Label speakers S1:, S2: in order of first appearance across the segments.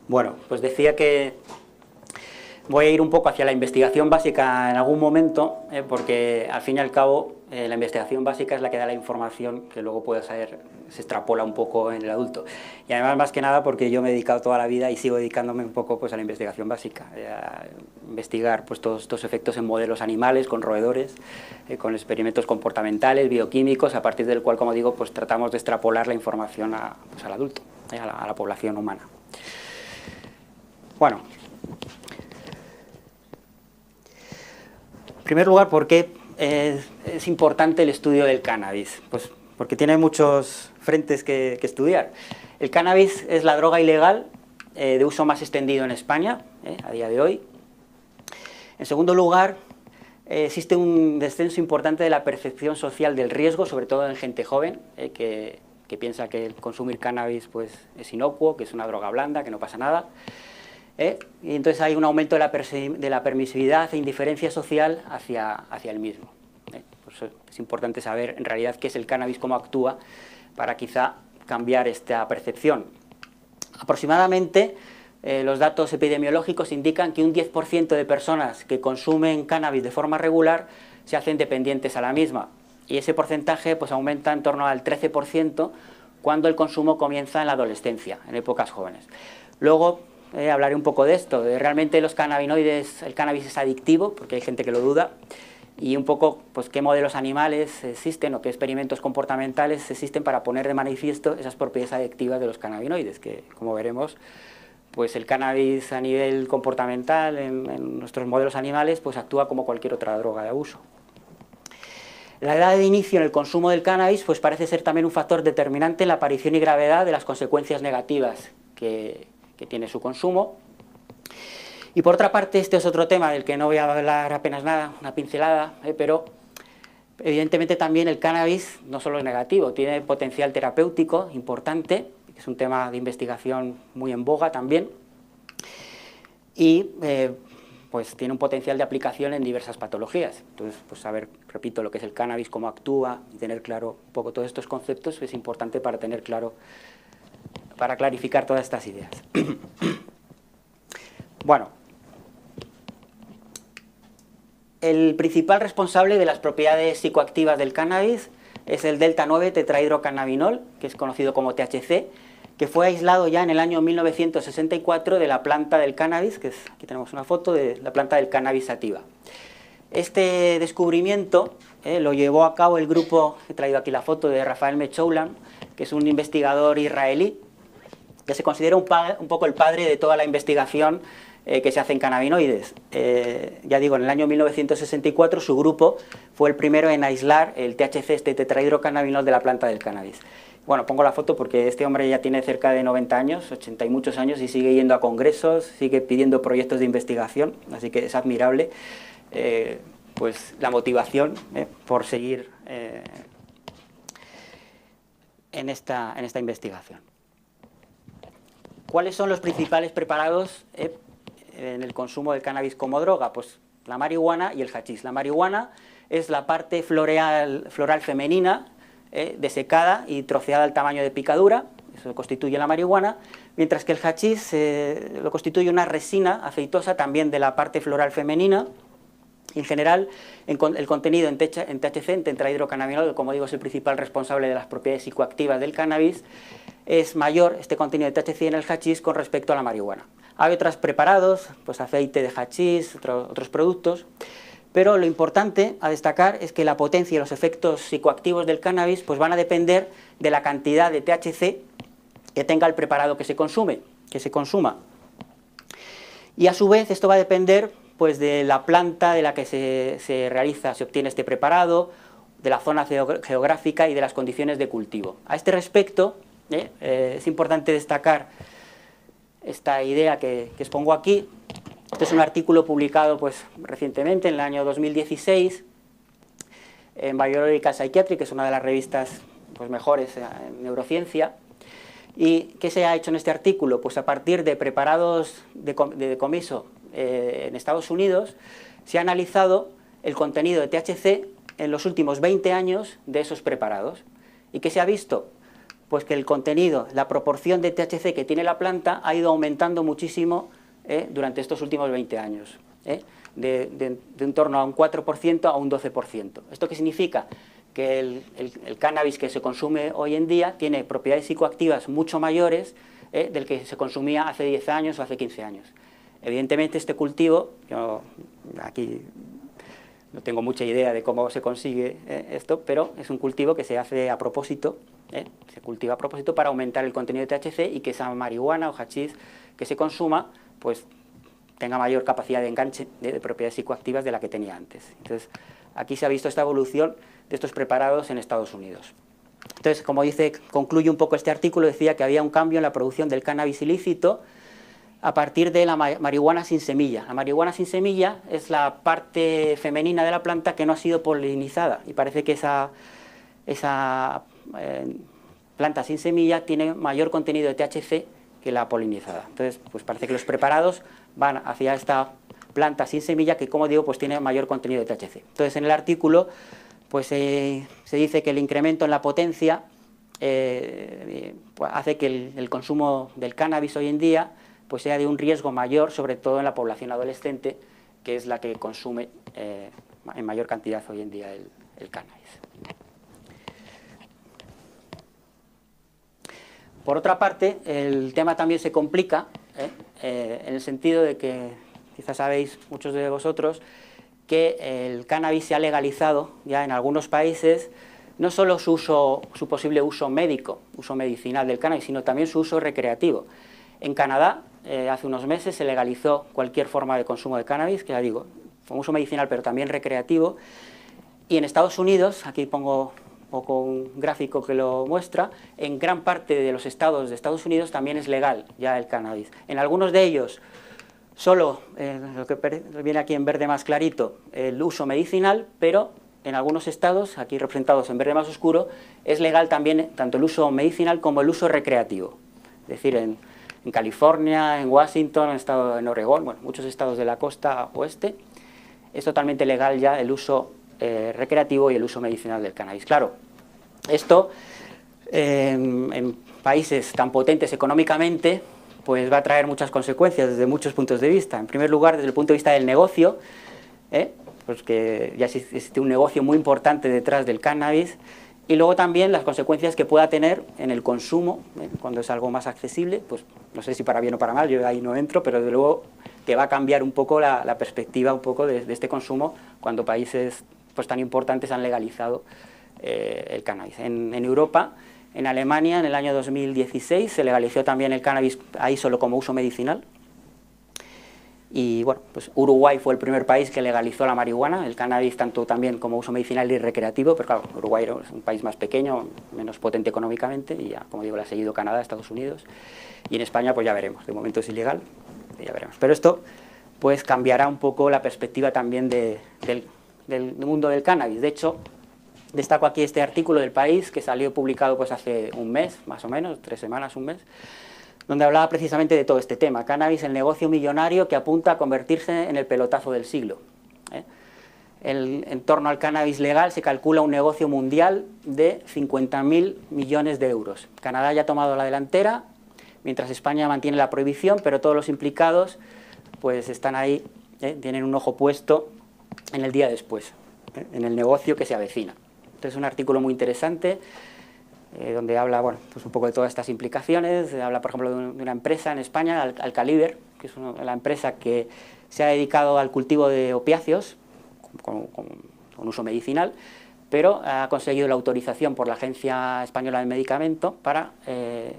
S1: Bueno, pues decía que voy a ir un poco hacia la investigación básica en algún momento, porque al fin y al cabo la investigación básica es la que da la información que luego puede ser, se extrapola un poco en el adulto. Y además, más que nada, porque yo me he dedicado toda la vida y sigo dedicándome un poco pues, a la investigación básica, a investigar pues, todos estos efectos en modelos animales, con roedores, con experimentos comportamentales, bioquímicos, a partir del cual, como digo, pues tratamos de extrapolar la información pues, al adulto, a la población humana. Bueno, en primer lugar, ¿por qué es importante el estudio del cannabis? Pues porque tiene muchos frentes que estudiar. El cannabis es la droga ilegal de uso más extendido en España, a día de hoy. En segundo lugar, existe un descenso importante de la percepción social del riesgo, sobre todo en gente joven, que piensa que el consumir cannabis pues, es inocuo, que es una droga blanda, que no pasa nada. Y entonces hay un aumento de la permisividad e indiferencia social hacia el mismo. Por eso es importante saber en realidad qué es el cannabis, cómo actúa, para quizá cambiar esta percepción. Aproximadamente los datos epidemiológicos indican que un 10% de personas que consumen cannabis de forma regular se hacen dependientes a la misma, y ese porcentaje pues, aumenta en torno al 13% cuando el consumo comienza en la adolescencia, en épocas jóvenes. Luego hablaré un poco de esto, de realmente los cannabinoides, el cannabis es adictivo, porque hay gente que lo duda, y un poco pues, qué modelos animales existen o qué experimentos comportamentales existen para poner de manifiesto esas propiedades adictivas de los cannabinoides, que como veremos, pues el cannabis a nivel comportamental en nuestros modelos animales pues actúa como cualquier otra droga de abuso. La edad de inicio en el consumo del cannabis pues parece ser también un factor determinante en la aparición y gravedad de las consecuencias negativas que tiene su consumo. Y por otra parte, este es otro tema del que no voy a hablar apenas nada, una pincelada, pero evidentemente también el cannabis no solo es negativo, tiene potencial terapéutico importante, que es un tema de investigación muy en boga también, y pues tiene un potencial de aplicación en diversas patologías. Entonces, pues saber, repito, lo que es el cannabis, cómo actúa, y tener claro un poco todos estos conceptos es importante para tener claro, para clarificar todas estas ideas. Bueno, el principal responsable de las propiedades psicoactivas del cannabis es el delta-9 tetrahidrocannabinol, que es conocido como THC, que fue aislado ya en el año 1964 de la planta del cannabis, que es, aquí tenemos una foto de la planta del cannabis sativa. Este descubrimiento lo llevó a cabo el grupo, he traído aquí la foto de Rafael Mechoulam, que es un investigador israelí, que se considera un poco el padre de toda la investigación que se hace en cannabinoides. Ya digo, en el año 1964 su grupo fue el primero en aislar el THC, este tetrahidrocannabinol, de la planta del cannabis. Bueno, pongo la foto porque este hombre ya tiene cerca de 90 años, 80 y muchos años, y sigue yendo a congresos, sigue pidiendo proyectos de investigación, así que es admirable pues la motivación por seguir en esta investigación. ¿Cuáles son los principales preparados en el consumo del cannabis como droga? Pues la marihuana y el hachís. La marihuana es la parte floral femenina desecada y troceada al tamaño de picadura, eso constituye la marihuana, mientras que el hachís lo constituye una resina aceitosa también de la parte floral femenina. En general, el contenido en THC, en tetrahidrocannabinol, que como digo es el principal responsable de las propiedades psicoactivas del cannabis, es mayor este contenido de THC en el hachís con respecto a la marihuana. Hay otros preparados, pues aceite de hachís, otros productos, pero lo importante a destacar es que la potencia y los efectos psicoactivos del cannabis pues van a depender de la cantidad de THC que tenga el preparado que se consuma. Y a su vez esto va a depender pues de la planta de la que se obtiene este preparado, de la zona geográfica y de las condiciones de cultivo. A este respecto, es importante destacar esta idea que expongo aquí. Este es un artículo publicado pues, recientemente, en el año 2016, en Biological Psychiatry, que es una de las revistas pues, mejores en neurociencia. ¿Y qué se ha hecho en este artículo? Pues a partir de preparados de decomiso en Estados Unidos, se ha analizado el contenido de THC en los últimos 20 años de esos preparados. ¿Y qué se ha visto? pues que el contenido, la proporción de THC que tiene la planta ha ido aumentando muchísimo durante estos últimos 20 años, de en torno a un 4% a un 12%. ¿Esto qué significa? Que el cannabis que se consume hoy en día tiene propiedades psicoactivas mucho mayores del que se consumía hace 10 años o hace 15 años. Evidentemente este cultivo, yo aquí no tengo mucha idea de cómo se consigue esto, pero es un cultivo que se hace a propósito, se cultiva a propósito para aumentar el contenido de THC y que esa marihuana o hachís que se consuma, pues tenga mayor capacidad de enganche de propiedades psicoactivas de la que tenía antes. Entonces, aquí se ha visto esta evolución de estos preparados en Estados Unidos. Entonces, como dice, concluye un poco este artículo, decía que había un cambio en la producción del cannabis ilícito a partir de la marihuana sin semilla. La marihuana sin semilla es la parte femenina de la planta que no ha sido polinizada y parece que esa planta sin semilla tiene mayor contenido de THC que la polinizada. Entonces, pues parece que los preparados van hacia esta planta sin semilla que, como digo, pues tiene mayor contenido de THC. Entonces, en el artículo pues se dice que el incremento en la potencia pues hace que el consumo del cannabis hoy en día pues sea de un riesgo mayor, sobre todo en la población adolescente, que es la que consume en mayor cantidad hoy en día el cannabis. Por otra parte, el tema también se complica, en el sentido de que, quizás sabéis muchos de vosotros, que el cannabis se ha legalizado ya en algunos países, no solo su posible uso médico, uso medicinal del cannabis, sino también su uso recreativo. En Canadá, hace unos meses, se legalizó cualquier forma de consumo de cannabis, que ya digo, con uso medicinal pero también recreativo, y en Estados Unidos, aquí pongo un poco un gráfico que lo muestra, en gran parte de los estados de Estados Unidos también es legal ya el cannabis. En algunos de ellos, solo, lo que viene aquí en verde más clarito, el uso medicinal, pero en algunos estados, aquí representados en verde más oscuro, es legal también tanto el uso medicinal como el uso recreativo. Es decir, en California, en Washington, en Oregón, bueno, muchos estados de la costa oeste, es totalmente legal ya el uso recreativo y el uso medicinal del cannabis. Claro, esto en países tan potentes económicamente, pues va a traer muchas consecuencias desde muchos puntos de vista. En primer lugar, desde el punto de vista del negocio, pues que ya existe un negocio muy importante detrás del cannabis, y luego también las consecuencias que pueda tener en el consumo, cuando es algo más accesible, pues no sé si para bien o para mal, yo ahí no entro, pero desde luego que va a cambiar un poco la perspectiva un poco de este consumo cuando países pues tan importantes han legalizado el cannabis. En Europa, en Alemania, en el año 2016, se legalizó también el cannabis ahí solo como uso medicinal. Y bueno, pues Uruguay fue el primer país que legalizó la marihuana, el cannabis tanto también como uso medicinal y recreativo, pero claro, Uruguay es un país más pequeño, menos potente económicamente, y ya, como digo, le ha seguido Canadá, Estados Unidos, y en España pues ya veremos, de momento es ilegal, ya veremos. Pero esto pues cambiará un poco la perspectiva también del mundo del cannabis. De hecho, destaco aquí este artículo del País que salió publicado pues hace un mes, más o menos, 3 semanas, un mes, donde hablaba precisamente de todo este tema, cannabis, el negocio millonario que apunta a convertirse en el pelotazo del siglo. En torno al cannabis legal se calcula un negocio mundial de 50.000 millones de euros. Canadá ya ha tomado la delantera, mientras España mantiene la prohibición, pero todos los implicados pues están ahí, tienen un ojo puesto en el día después, en el negocio que se avecina. Entonces es un artículo muy interesante, donde habla bueno, pues un poco de todas estas implicaciones. Habla, por ejemplo, de una empresa en España, Alcaliber, que es la empresa que se ha dedicado al cultivo de opiáceos con uso medicinal, pero ha conseguido la autorización por la Agencia Española del Medicamento para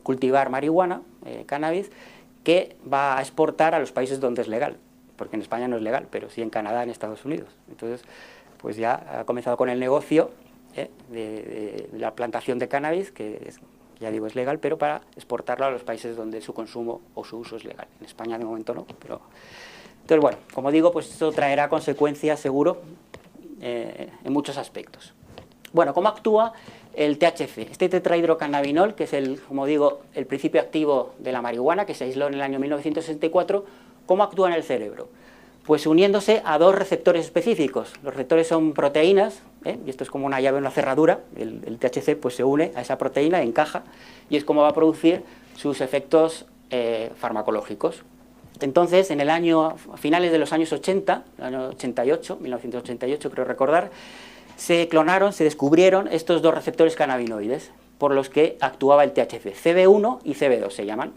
S1: cultivar marihuana, cannabis, que va a exportar a los países donde es legal, porque en España no es legal, pero sí en Canadá, en Estados Unidos. Entonces, pues ya ha comenzado con el negocio de la plantación de cannabis, que ya digo es legal, pero para exportarlo a los países donde su consumo o su uso es legal. En España de momento no, pero... Entonces, bueno, como digo, pues esto traerá consecuencias seguro en muchos aspectos. Bueno, ¿cómo actúa el THC? Este tetrahidrocannabinol, que es como digo, el principio activo de la marihuana, que se aisló en el año 1964, ¿cómo actúa en el cerebro? pues uniéndose a dos receptores específicos. Los receptores son proteínas, y esto es como una llave en una cerradura, el THC pues se une a esa proteína, encaja, y es como va a producir sus efectos farmacológicos. Entonces, a finales de los años 80, el año 88, 1988 creo recordar, se clonaron, se descubrieron estos dos receptores cannabinoides por los que actuaba el THC, CB1 y CB2 se llaman.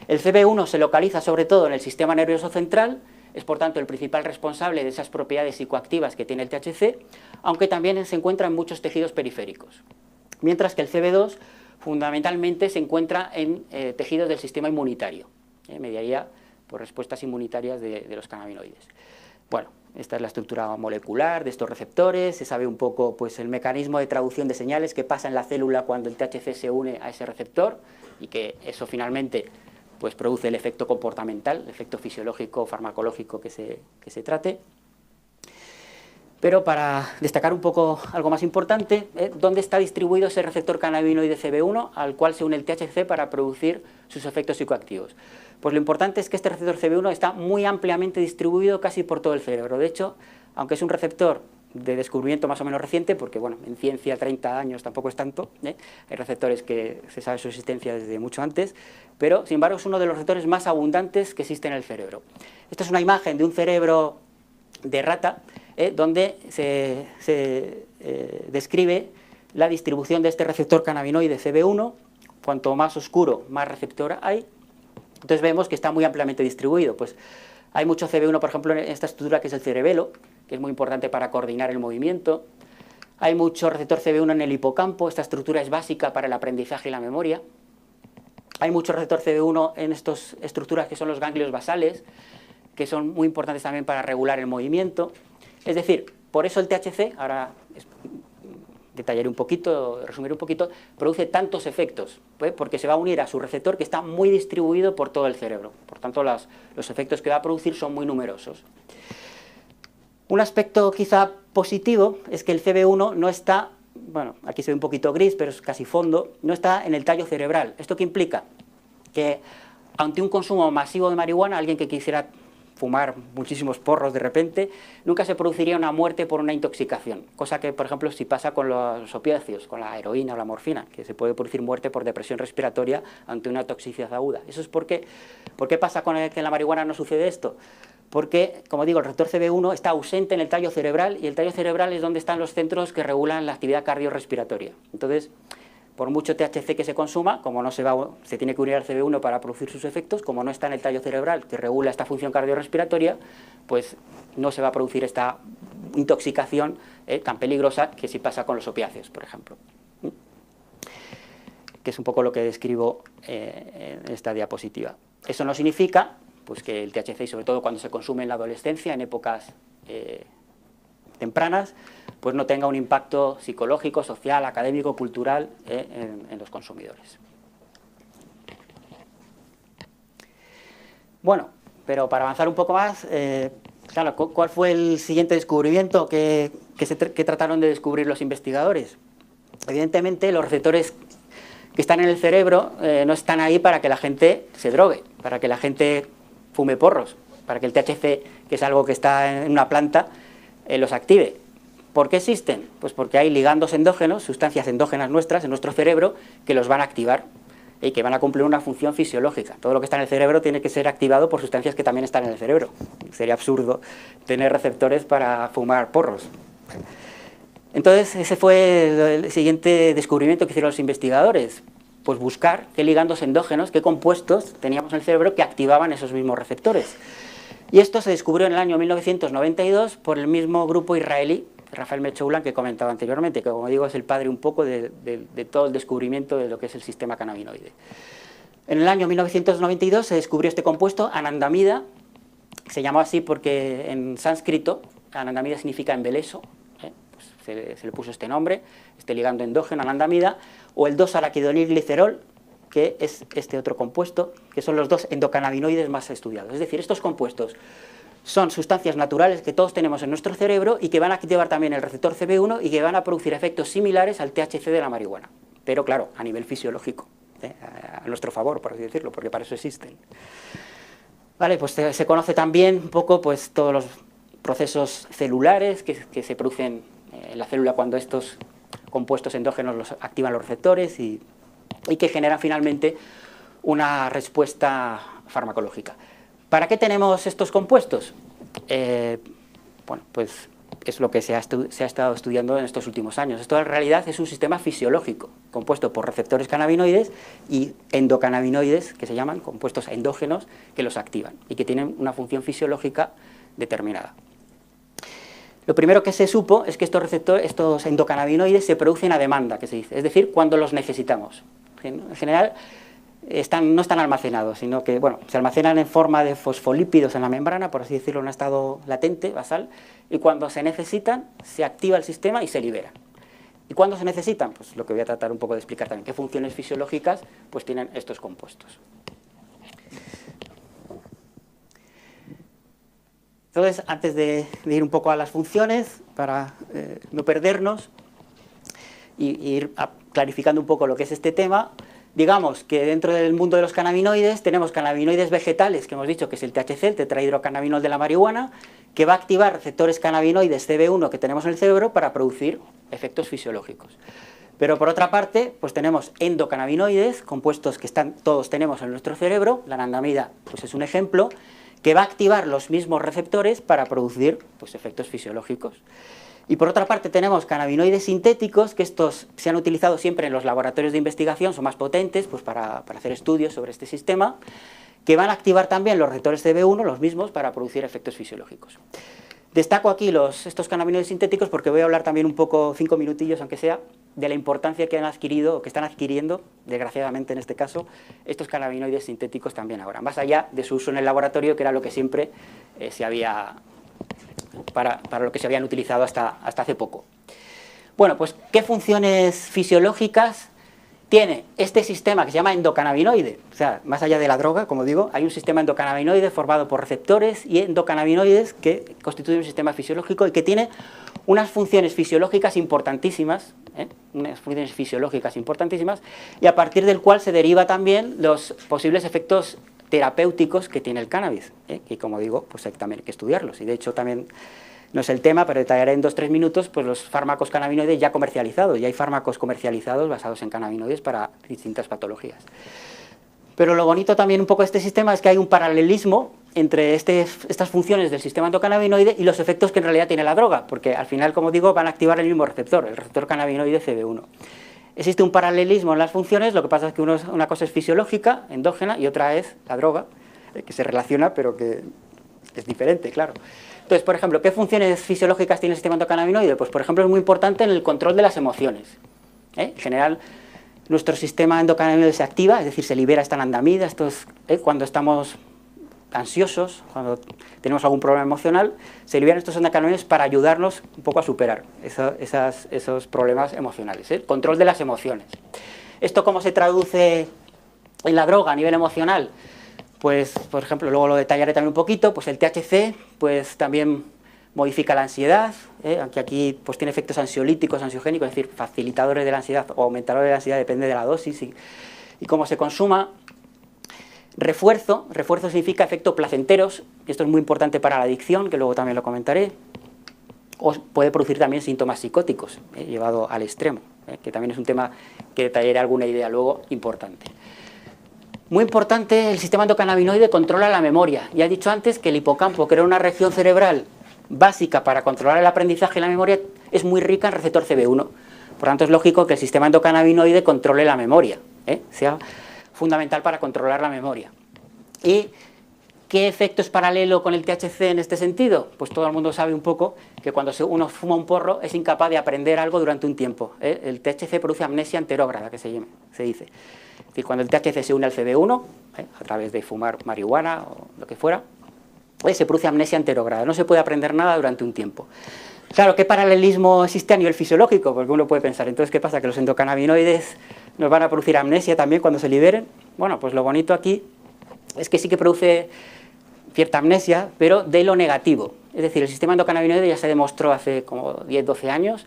S1: El CB1 se localiza sobre todo en el sistema nervioso central, es por tanto el principal responsable de esas propiedades psicoactivas que tiene el THC, aunque también se encuentra en muchos tejidos periféricos. Mientras que el CB2 fundamentalmente se encuentra en tejidos del sistema inmunitario, mediaría por respuestas inmunitarias de los cannabinoides. Bueno, esta es la estructura molecular de estos receptores, se sabe un poco pues, el mecanismo de traducción de señales que pasa en la célula cuando el THC se une a ese receptor y que eso finalmente pues, produce el efecto comportamental, el efecto fisiológico, farmacológico que se trate. Pero para destacar un poco algo más importante, ¿dónde está distribuido ese receptor cannabinoide CB1 al cual se une el THC para producir sus efectos psicoactivos? Pues lo importante es que este receptor CB1 está muy ampliamente distribuido casi por todo el cerebro. De hecho, aunque es un receptor de descubrimiento más o menos reciente, porque bueno, en ciencia 30 años tampoco es tanto, hay receptores que se sabe su existencia desde mucho antes, pero sin embargo es uno de los receptores más abundantes que existe en el cerebro. Esta es una imagen de un cerebro de rata, donde se describe la distribución de este receptor cannabinoide CB1, cuanto más oscuro, más receptor hay, entonces vemos que está muy ampliamente distribuido. Pues hay mucho CB1, por ejemplo, en esta estructura que es el cerebelo, que es muy importante para coordinar el movimiento. Hay mucho receptor CB1 en el hipocampo, esta estructura es básica para el aprendizaje y la memoria. Hay mucho receptor CB1 en estas estructuras que son los ganglios basales, que son muy importantes también para regular el movimiento. Es decir, por eso el THC, ahora detallaré un poquito, resumiré un poquito, produce tantos efectos, porque se va a unir a su receptor que está muy distribuido por todo el cerebro. Por tanto, los efectos que va a producir son muy numerosos. Un aspecto quizá positivo es que el CB1 no está, bueno, aquí se ve un poquito gris, pero es casi fondo, no está en el tallo cerebral. ¿Esto qué implica? Que ante un consumo masivo de marihuana, alguien que quisiera fumar muchísimos porros de repente, nunca se produciría una muerte por una intoxicación, cosa que, por ejemplo, si pasa con los opiáceos, con la heroína o la morfina, que se puede producir muerte por depresión respiratoria ante una toxicidad aguda. ¿Eso es por qué? ¿Por qué pasa con que en la marihuana no sucede esto? Porque, como digo, el receptor CB1 está ausente en el tallo cerebral y el tallo cerebral es donde están los centros que regulan la actividad cardiorrespiratoria. Entonces, por mucho THC que se consuma, como no se tiene que unir al CB1 para producir sus efectos, como no está en el tallo cerebral que regula esta función cardiorrespiratoria, pues no se va a producir esta intoxicación tan peligrosa que si pasa con los opiáceos, por ejemplo. Que es un poco lo que describo en esta diapositiva. Eso no significa pues, que el THC, y sobre todo cuando se consume en la adolescencia, en épocas tempranas, pues no tenga un impacto psicológico, social, académico, cultural en los consumidores. Bueno, pero para avanzar un poco más, claro, ¿cuál fue el siguiente descubrimiento que trataron de descubrir los investigadores? Evidentemente, los receptores que están en el cerebro no están ahí para que la gente se drogue, para que la gente fume porros, para que el THC, que es algo que está en una planta, los active. ¿Por qué existen? Pues porque hay ligandos endógenos, sustancias endógenas nuestras en nuestro cerebro que los van a activar y que van a cumplir una función fisiológica. Todo lo que está en el cerebro tiene que ser activado por sustancias que también están en el cerebro. Sería absurdo tener receptores para fumar porros. Entonces, ese fue el siguiente descubrimiento que hicieron los investigadores. Pues buscar qué ligandos endógenos, qué compuestos teníamos en el cerebro que activaban esos mismos receptores. Y esto se descubrió en el año 1992 por el mismo grupo israelí, Rafael Mechoulam, que comentaba anteriormente, que como digo es el padre un poco de todo el descubrimiento de lo que es el sistema cannabinoide. En el año 1992 se descubrió este compuesto, anandamida, se llamó así porque en sánscrito anandamida significa embeleso, pues se le puso este nombre, este ligando endógeno, anandamida, o el 2-araquidonilglicerol, que es este otro compuesto, que son los dos endocannabinoides más estudiados. Es decir, estos compuestos son sustancias naturales que todos tenemos en nuestro cerebro y que van a activar también el receptor CB1 y que van a producir efectos similares al THC de la marihuana. Pero claro, a nivel fisiológico, a nuestro favor, por así decirlo, porque para eso existen. Vale, pues se conoce también un poco pues, todos los procesos celulares que se producen en la célula cuando estos compuestos endógenos los activan los receptores y que generan finalmente una respuesta farmacológica. ¿Para qué tenemos estos compuestos? Bueno, pues es lo que se ha estado estudiando en estos últimos años. Esto en realidad es un sistema fisiológico compuesto por receptores cannabinoides y endocannabinoides, que se llaman compuestos endógenos, que los activan y que tienen una función fisiológica determinada. Lo primero que se supo es que estos endocannabinoides se producen a demanda, que se dice, es decir, cuando los necesitamos. En general no están almacenados, sino que bueno, se almacenan en forma de fosfolípidos en la membrana, por así decirlo, en un estado latente, basal, y cuando se necesitan, se activa el sistema y se liberan. ¿Y cuándo se necesitan? Pues lo que voy a tratar un poco de explicar también, qué funciones fisiológicas pues tienen estos compuestos. Entonces, antes de ir un poco a las funciones, para no perdernos y ir clarificando un poco lo que es este tema, digamos que dentro del mundo de los cannabinoides tenemos cannabinoides vegetales, que hemos dicho que es el THC, el tetrahidrocannabinol de la marihuana, que va a activar receptores cannabinoides CB1 que tenemos en el cerebro para producir efectos fisiológicos. Pero por otra parte, pues tenemos endocannabinoides, compuestos que todos tenemos en nuestro cerebro, la anandamida pues es un ejemplo, que va a activar los mismos receptores para producir pues, efectos fisiológicos. Y por otra parte tenemos cannabinoides sintéticos, que estos se han utilizado siempre en los laboratorios de investigación, son más potentes pues para hacer estudios sobre este sistema, que van a activar también los receptores CB1, los mismos, para producir efectos fisiológicos. Destaco aquí estos cannabinoides sintéticos porque voy a hablar también un poco, 5 minutillos aunque sea, de la importancia que han adquirido, o que están adquiriendo, desgraciadamente en este caso, estos cannabinoides sintéticos también ahora, más allá de su uso en el laboratorio, que era lo que siempre para lo que se habían utilizado hasta hace poco. Bueno, pues, ¿qué funciones fisiológicas tiene este sistema que se llama endocannabinoide? O sea, más allá de la droga, como digo, hay un sistema endocannabinoide formado por receptores y endocannabinoides que constituyen un sistema fisiológico y que tiene unas funciones fisiológicas importantísimas, y a partir del cual se deriva también los posibles efectos terapéuticos que tiene el cannabis, y como digo, pues hay también que estudiarlos, y de hecho también no es el tema, pero detallaré en 2-3 minutos pues los fármacos cannabinoides ya comercializados, ya hay fármacos comercializados basados en cannabinoides para distintas patologías. Pero lo bonito también un poco de este sistema es que hay un paralelismo entre estas funciones del sistema endocannabinoide y los efectos que en realidad tiene la droga, porque al final, como digo, van a activar el mismo receptor, el receptor cannabinoide CB1. Existe un paralelismo en las funciones, lo que pasa es que una cosa es fisiológica, endógena, y otra es la droga, que se relaciona, pero que es diferente, claro. Entonces, por ejemplo, ¿qué funciones fisiológicas tiene el sistema endocannabinoide? Pues, por ejemplo, es muy importante en el control de las emociones. En general, nuestro sistema endocannabinoide se activa, es decir, se libera esta anandamida, cuando estamos ansiosos, cuando tenemos algún problema emocional, se liberan estos endocannabinoides para ayudarnos un poco a superar esos problemas emocionales. Control de las emociones. ¿Esto cómo se traduce en la droga a nivel emocional? Pues, por ejemplo, luego lo detallaré también un poquito, pues el THC pues también modifica la ansiedad, aunque aquí pues tiene efectos ansiolíticos, ansiogénicos, es decir, facilitadores de la ansiedad o aumentadores de la ansiedad, depende de la dosis y cómo se consuma. Refuerzo significa efectos placenteros, y esto es muy importante para la adicción, que luego también lo comentaré, o puede producir también síntomas psicóticos, llevado al extremo, que también es un tema que detallaré alguna idea luego importante. Muy importante, el sistema endocannabinoide controla la memoria. Ya he dicho antes que el hipocampo, que era una región cerebral básica para controlar el aprendizaje y la memoria, es muy rica en receptor CB1. Por tanto, es lógico que el sistema endocannabinoide controle la memoria, sea fundamental para controlar la memoria. ¿Y qué efecto es paralelo con el THC en este sentido? Pues todo el mundo sabe un poco que cuando uno fuma un porro es incapaz de aprender algo durante un tiempo. El THC produce amnesia anterógrada, que se dice. Es decir, cuando el THC se une al CB1, a través de fumar marihuana o lo que fuera, se produce amnesia anterógrada. No se puede aprender nada durante un tiempo. Claro, ¿qué paralelismo existe a nivel fisiológico? Porque uno puede pensar, entonces, ¿qué pasa? ¿Que los endocannabinoides nos van a producir amnesia también cuando se liberen? Bueno, pues lo bonito aquí es que sí que produce cierta amnesia, pero de lo negativo. Es decir, el sistema endocannabinoide ya se demostró hace como 10-12 años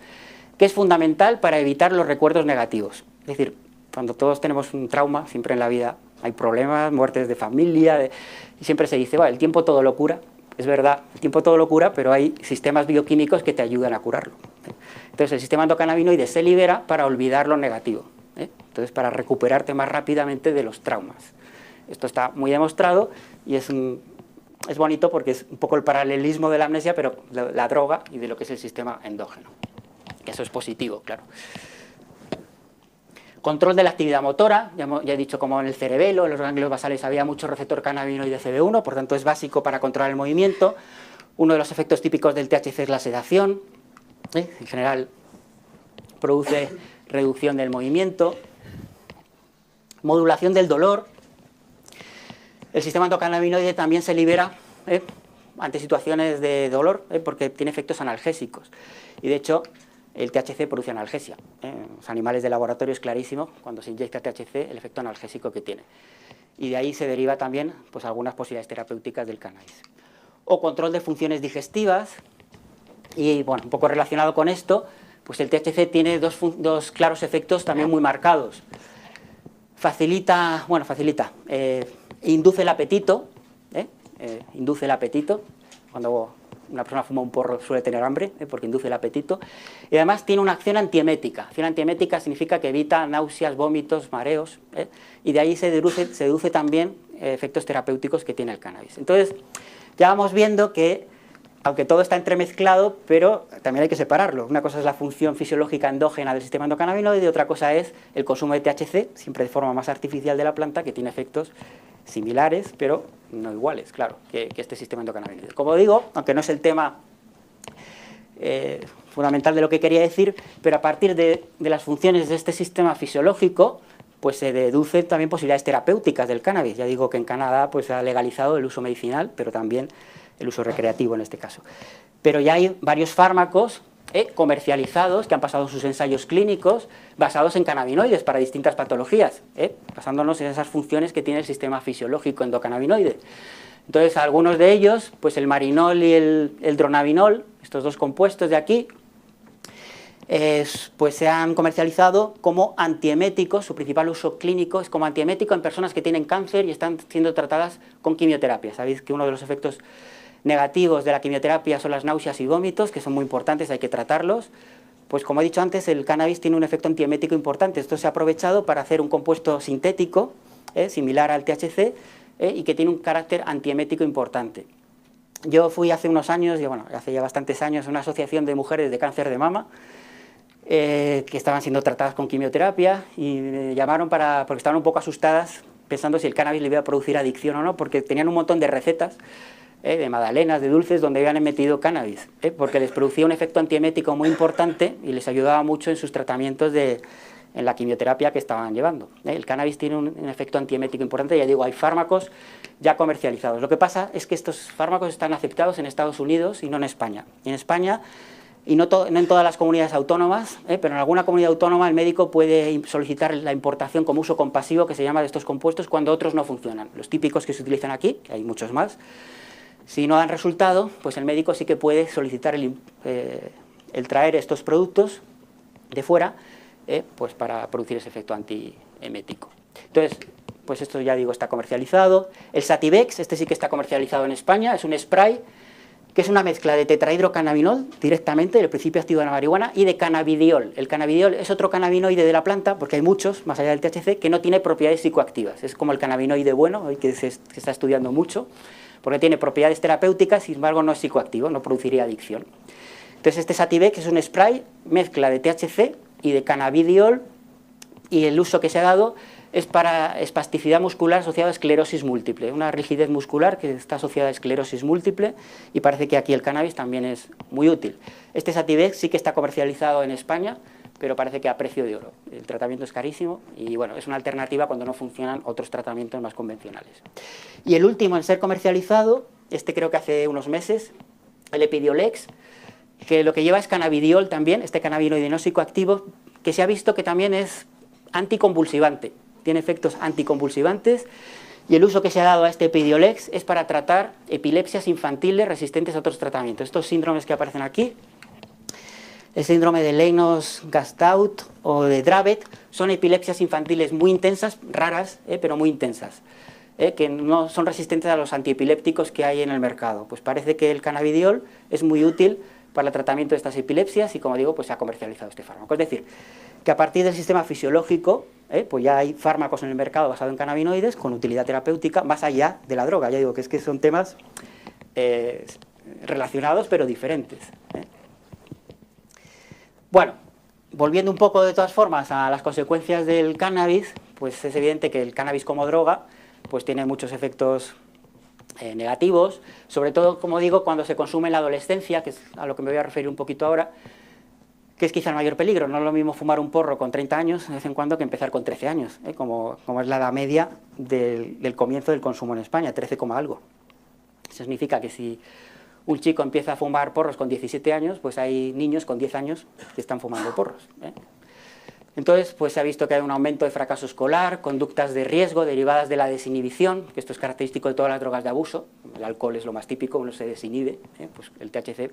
S1: que es fundamental para evitar los recuerdos negativos. Es decir, cuando todos tenemos un trauma, siempre en la vida hay problemas, muertes de familia, y siempre se dice, bueno, el tiempo todo lo cura. Es verdad, el tiempo todo lo cura, pero hay sistemas bioquímicos que te ayudan a curarlo. Entonces el sistema endocannabinoide se libera para olvidar lo negativo, entonces para recuperarte más rápidamente de los traumas. Esto está muy demostrado y es bonito porque es un poco el paralelismo de la amnesia, pero la droga y de lo que es el sistema endógeno. Eso es positivo, claro. Control de la actividad motora, ya he dicho como en el cerebelo, en los ganglios basales había mucho receptor cannabinoide CB1, por tanto es básico para controlar el movimiento. Uno de los efectos típicos del THC es la sedación, en general produce reducción del movimiento. Modulación del dolor. El sistema endocannabinoide también se libera ante situaciones de dolor, porque tiene efectos analgésicos. Y de hecho, el THC produce analgesia. En los animales de laboratorio es clarísimo, cuando se inyecta THC, el efecto analgésico que tiene. Y de ahí se deriva también pues, algunas posibilidades terapéuticas del cannabis. O control de funciones digestivas. Y bueno, un poco relacionado con esto, pues el THC tiene dos claros efectos también muy marcados. Induce el apetito, cuando una persona fuma un porro suele tener hambre, porque induce el apetito, y además tiene una acción antiemética. Acción antiemética significa que evita náuseas, vómitos, mareos, y de ahí se deduce también efectos terapéuticos que tiene el cannabis. Entonces, ya vamos viendo que, aunque todo está entremezclado, pero también hay que separarlo. Una cosa es la función fisiológica endógena del sistema endocannabinoide y otra cosa es el consumo de THC, siempre de forma más artificial de la planta, que tiene efectos similares, pero no iguales, claro, que este sistema endocannabinoide. Como digo, aunque no es el tema fundamental de lo que quería decir, pero a partir de las funciones de este sistema fisiológico, pues se deducen también posibilidades terapéuticas del cannabis. Ya digo que en Canadá pues, se ha legalizado el uso medicinal, pero también el uso recreativo en este caso. Pero ya hay varios fármacos comercializados que han pasado sus ensayos clínicos basados en cannabinoides para distintas patologías, basándonos en esas funciones que tiene el sistema fisiológico endocannabinoide. Entonces, algunos de ellos, pues el marinol y el dronabinol, estos dos compuestos de aquí, pues se han comercializado como antieméticos. Su principal uso clínico es como antiemético en personas que tienen cáncer y están siendo tratadas con quimioterapia. Sabéis que uno de los efectos negativos de la quimioterapia son las náuseas y vómitos, que son muy importantes, hay que tratarlos. Pues como he dicho antes, el cannabis tiene un efecto antiemético importante. Esto se ha aprovechado para hacer un compuesto sintético, similar al THC, y que tiene un carácter antiemético importante. Yo fui hace unos años, hace ya bastantes años, a una asociación de mujeres de cáncer de mama, que estaban siendo tratadas con quimioterapia, y me llamaron porque estaban un poco asustadas, pensando si el cannabis le iba a producir adicción o no, porque tenían un montón de recetas, de magdalenas, de dulces, donde habían metido cannabis, porque les producía un efecto antiemético muy importante y les ayudaba mucho en sus tratamientos en la quimioterapia que estaban llevando. El cannabis tiene un efecto antiemético importante, ya digo, hay fármacos ya comercializados. Lo que pasa es que estos fármacos están aceptados en Estados Unidos y no en España. En España, y no en todas las comunidades autónomas, pero en alguna comunidad autónoma el médico puede solicitar la importación como uso compasivo, que se llama, de estos compuestos, cuando otros no funcionan. Los típicos que se utilizan aquí, que hay muchos más, si no dan resultado, pues el médico sí que puede solicitar el traer estos productos de fuera, pues para producir ese efecto antiemético. Entonces, pues esto ya digo, está comercializado. El Sativex, este sí que está comercializado en España, es un spray que es una mezcla de tetrahidrocannabinol directamente, del principio activo de la marihuana, y de cannabidiol. El cannabidiol es otro cannabinoide de la planta, porque hay muchos, más allá del THC, que no tiene propiedades psicoactivas. Es como el cannabinoide bueno, hoy que se está estudiando mucho, porque tiene propiedades terapéuticas, sin embargo no es psicoactivo, no produciría adicción. Entonces este Sativex es un spray, mezcla de THC y de cannabidiol, y el uso que se ha dado es para espasticidad muscular asociada a esclerosis múltiple, una rigidez muscular que está asociada a esclerosis múltiple, y parece que aquí el cannabis también es muy útil. Este Sativex sí que está comercializado en España, pero parece que a precio de oro. El tratamiento es carísimo y bueno, es una alternativa cuando no funcionan otros tratamientos más convencionales. Y el último en ser comercializado, este creo que hace unos meses, el Epidiolex, que lo que lleva es cannabidiol también, este cannabinoide no psicoactivo, que se ha visto que también es anticonvulsivante, tiene efectos anticonvulsivantes, y el uso que se ha dado a este Epidiolex es para tratar epilepsias infantiles resistentes a otros tratamientos. Estos síndromes que aparecen aquí, el síndrome de Lennox-Gastaut o de Dravet son epilepsias infantiles muy intensas, raras, pero muy intensas, que no son resistentes a los antiepilépticos que hay en el mercado. Pues parece que el cannabidiol es muy útil para el tratamiento de estas epilepsias y, como digo, pues se ha comercializado este fármaco. Es decir, que a partir del sistema fisiológico, pues ya hay fármacos en el mercado basados en cannabinoides con utilidad terapéutica más allá de la droga. Ya digo que es que son temas relacionados pero diferentes. Bueno, volviendo un poco de todas formas a las consecuencias del cannabis, pues es evidente que el cannabis como droga pues tiene muchos efectos negativos, sobre todo, como digo, cuando se consume en la adolescencia, que es a lo que me voy a referir un poquito ahora, que es quizá el mayor peligro. No es lo mismo fumar un porro con 30 años de vez en cuando que empezar con 13 años, como es la edad media del comienzo del consumo en España, 13, algo. Eso significa que si un chico empieza a fumar porros con 17 años, pues hay niños con 10 años que están fumando porros. Entonces, pues se ha visto que hay un aumento de fracaso escolar, conductas de riesgo derivadas de la desinhibición, que esto es característico de todas las drogas de abuso. El alcohol es lo más típico, uno se desinhibe, pues el THC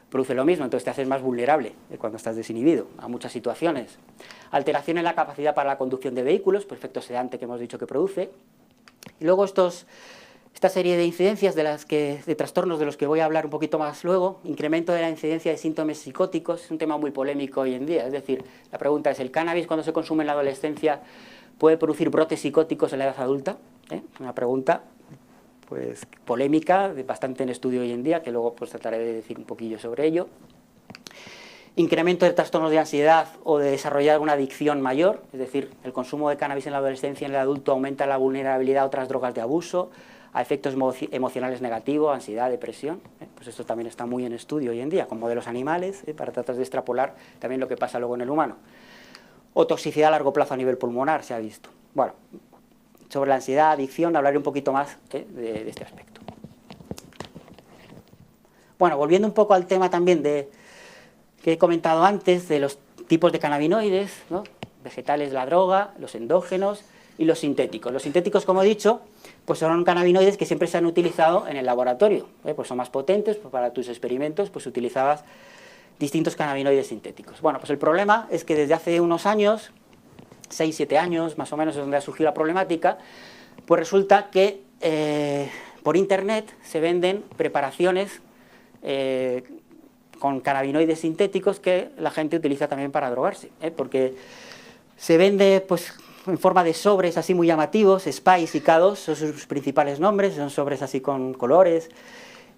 S1: produce lo mismo, entonces te haces más vulnerable cuando estás desinhibido a muchas situaciones. Alteración en la capacidad para la conducción de vehículos, por efecto sedante que hemos dicho que produce. Y luego esta serie de incidencias de trastornos de los que voy a hablar un poquito más luego, incremento de la incidencia de síntomas psicóticos, es un tema muy polémico hoy en día. Es decir, la pregunta es, ¿el cannabis cuando se consume en la adolescencia puede producir brotes psicóticos en la edad adulta? Una pregunta pues polémica, bastante en estudio hoy en día, que luego pues trataré de decir un poquillo sobre ello. Incremento de trastornos de ansiedad o de desarrollar una adicción mayor, es decir, el consumo de cannabis en la adolescencia y en el adulto aumenta la vulnerabilidad a otras drogas de abuso, a efectos emocionales negativos, ansiedad, depresión. Pues esto también está muy en estudio hoy en día, con modelos animales, para tratar de extrapolar también lo que pasa luego en el humano. O toxicidad a largo plazo a nivel pulmonar se ha visto. Bueno, sobre la ansiedad, adicción, hablaré un poquito más de este aspecto. Bueno, volviendo un poco al tema también que he comentado antes, de los tipos de cannabinoides, ¿no? Vegetales, la droga, los endógenos y los sintéticos. Los sintéticos, como he dicho, pues son cannabinoides que siempre se han utilizado en el laboratorio, pues son más potentes, pues para tus experimentos pues utilizabas distintos cannabinoides sintéticos. Bueno, pues el problema es que desde hace unos años, 6, 7 años más o menos es donde ha surgido la problemática, pues resulta que por internet se venden preparaciones con cannabinoides sintéticos que la gente utiliza también para drogarse, porque se vende pues en forma de sobres así muy llamativos, Spice y K2 son sus principales nombres, son sobres así con colores,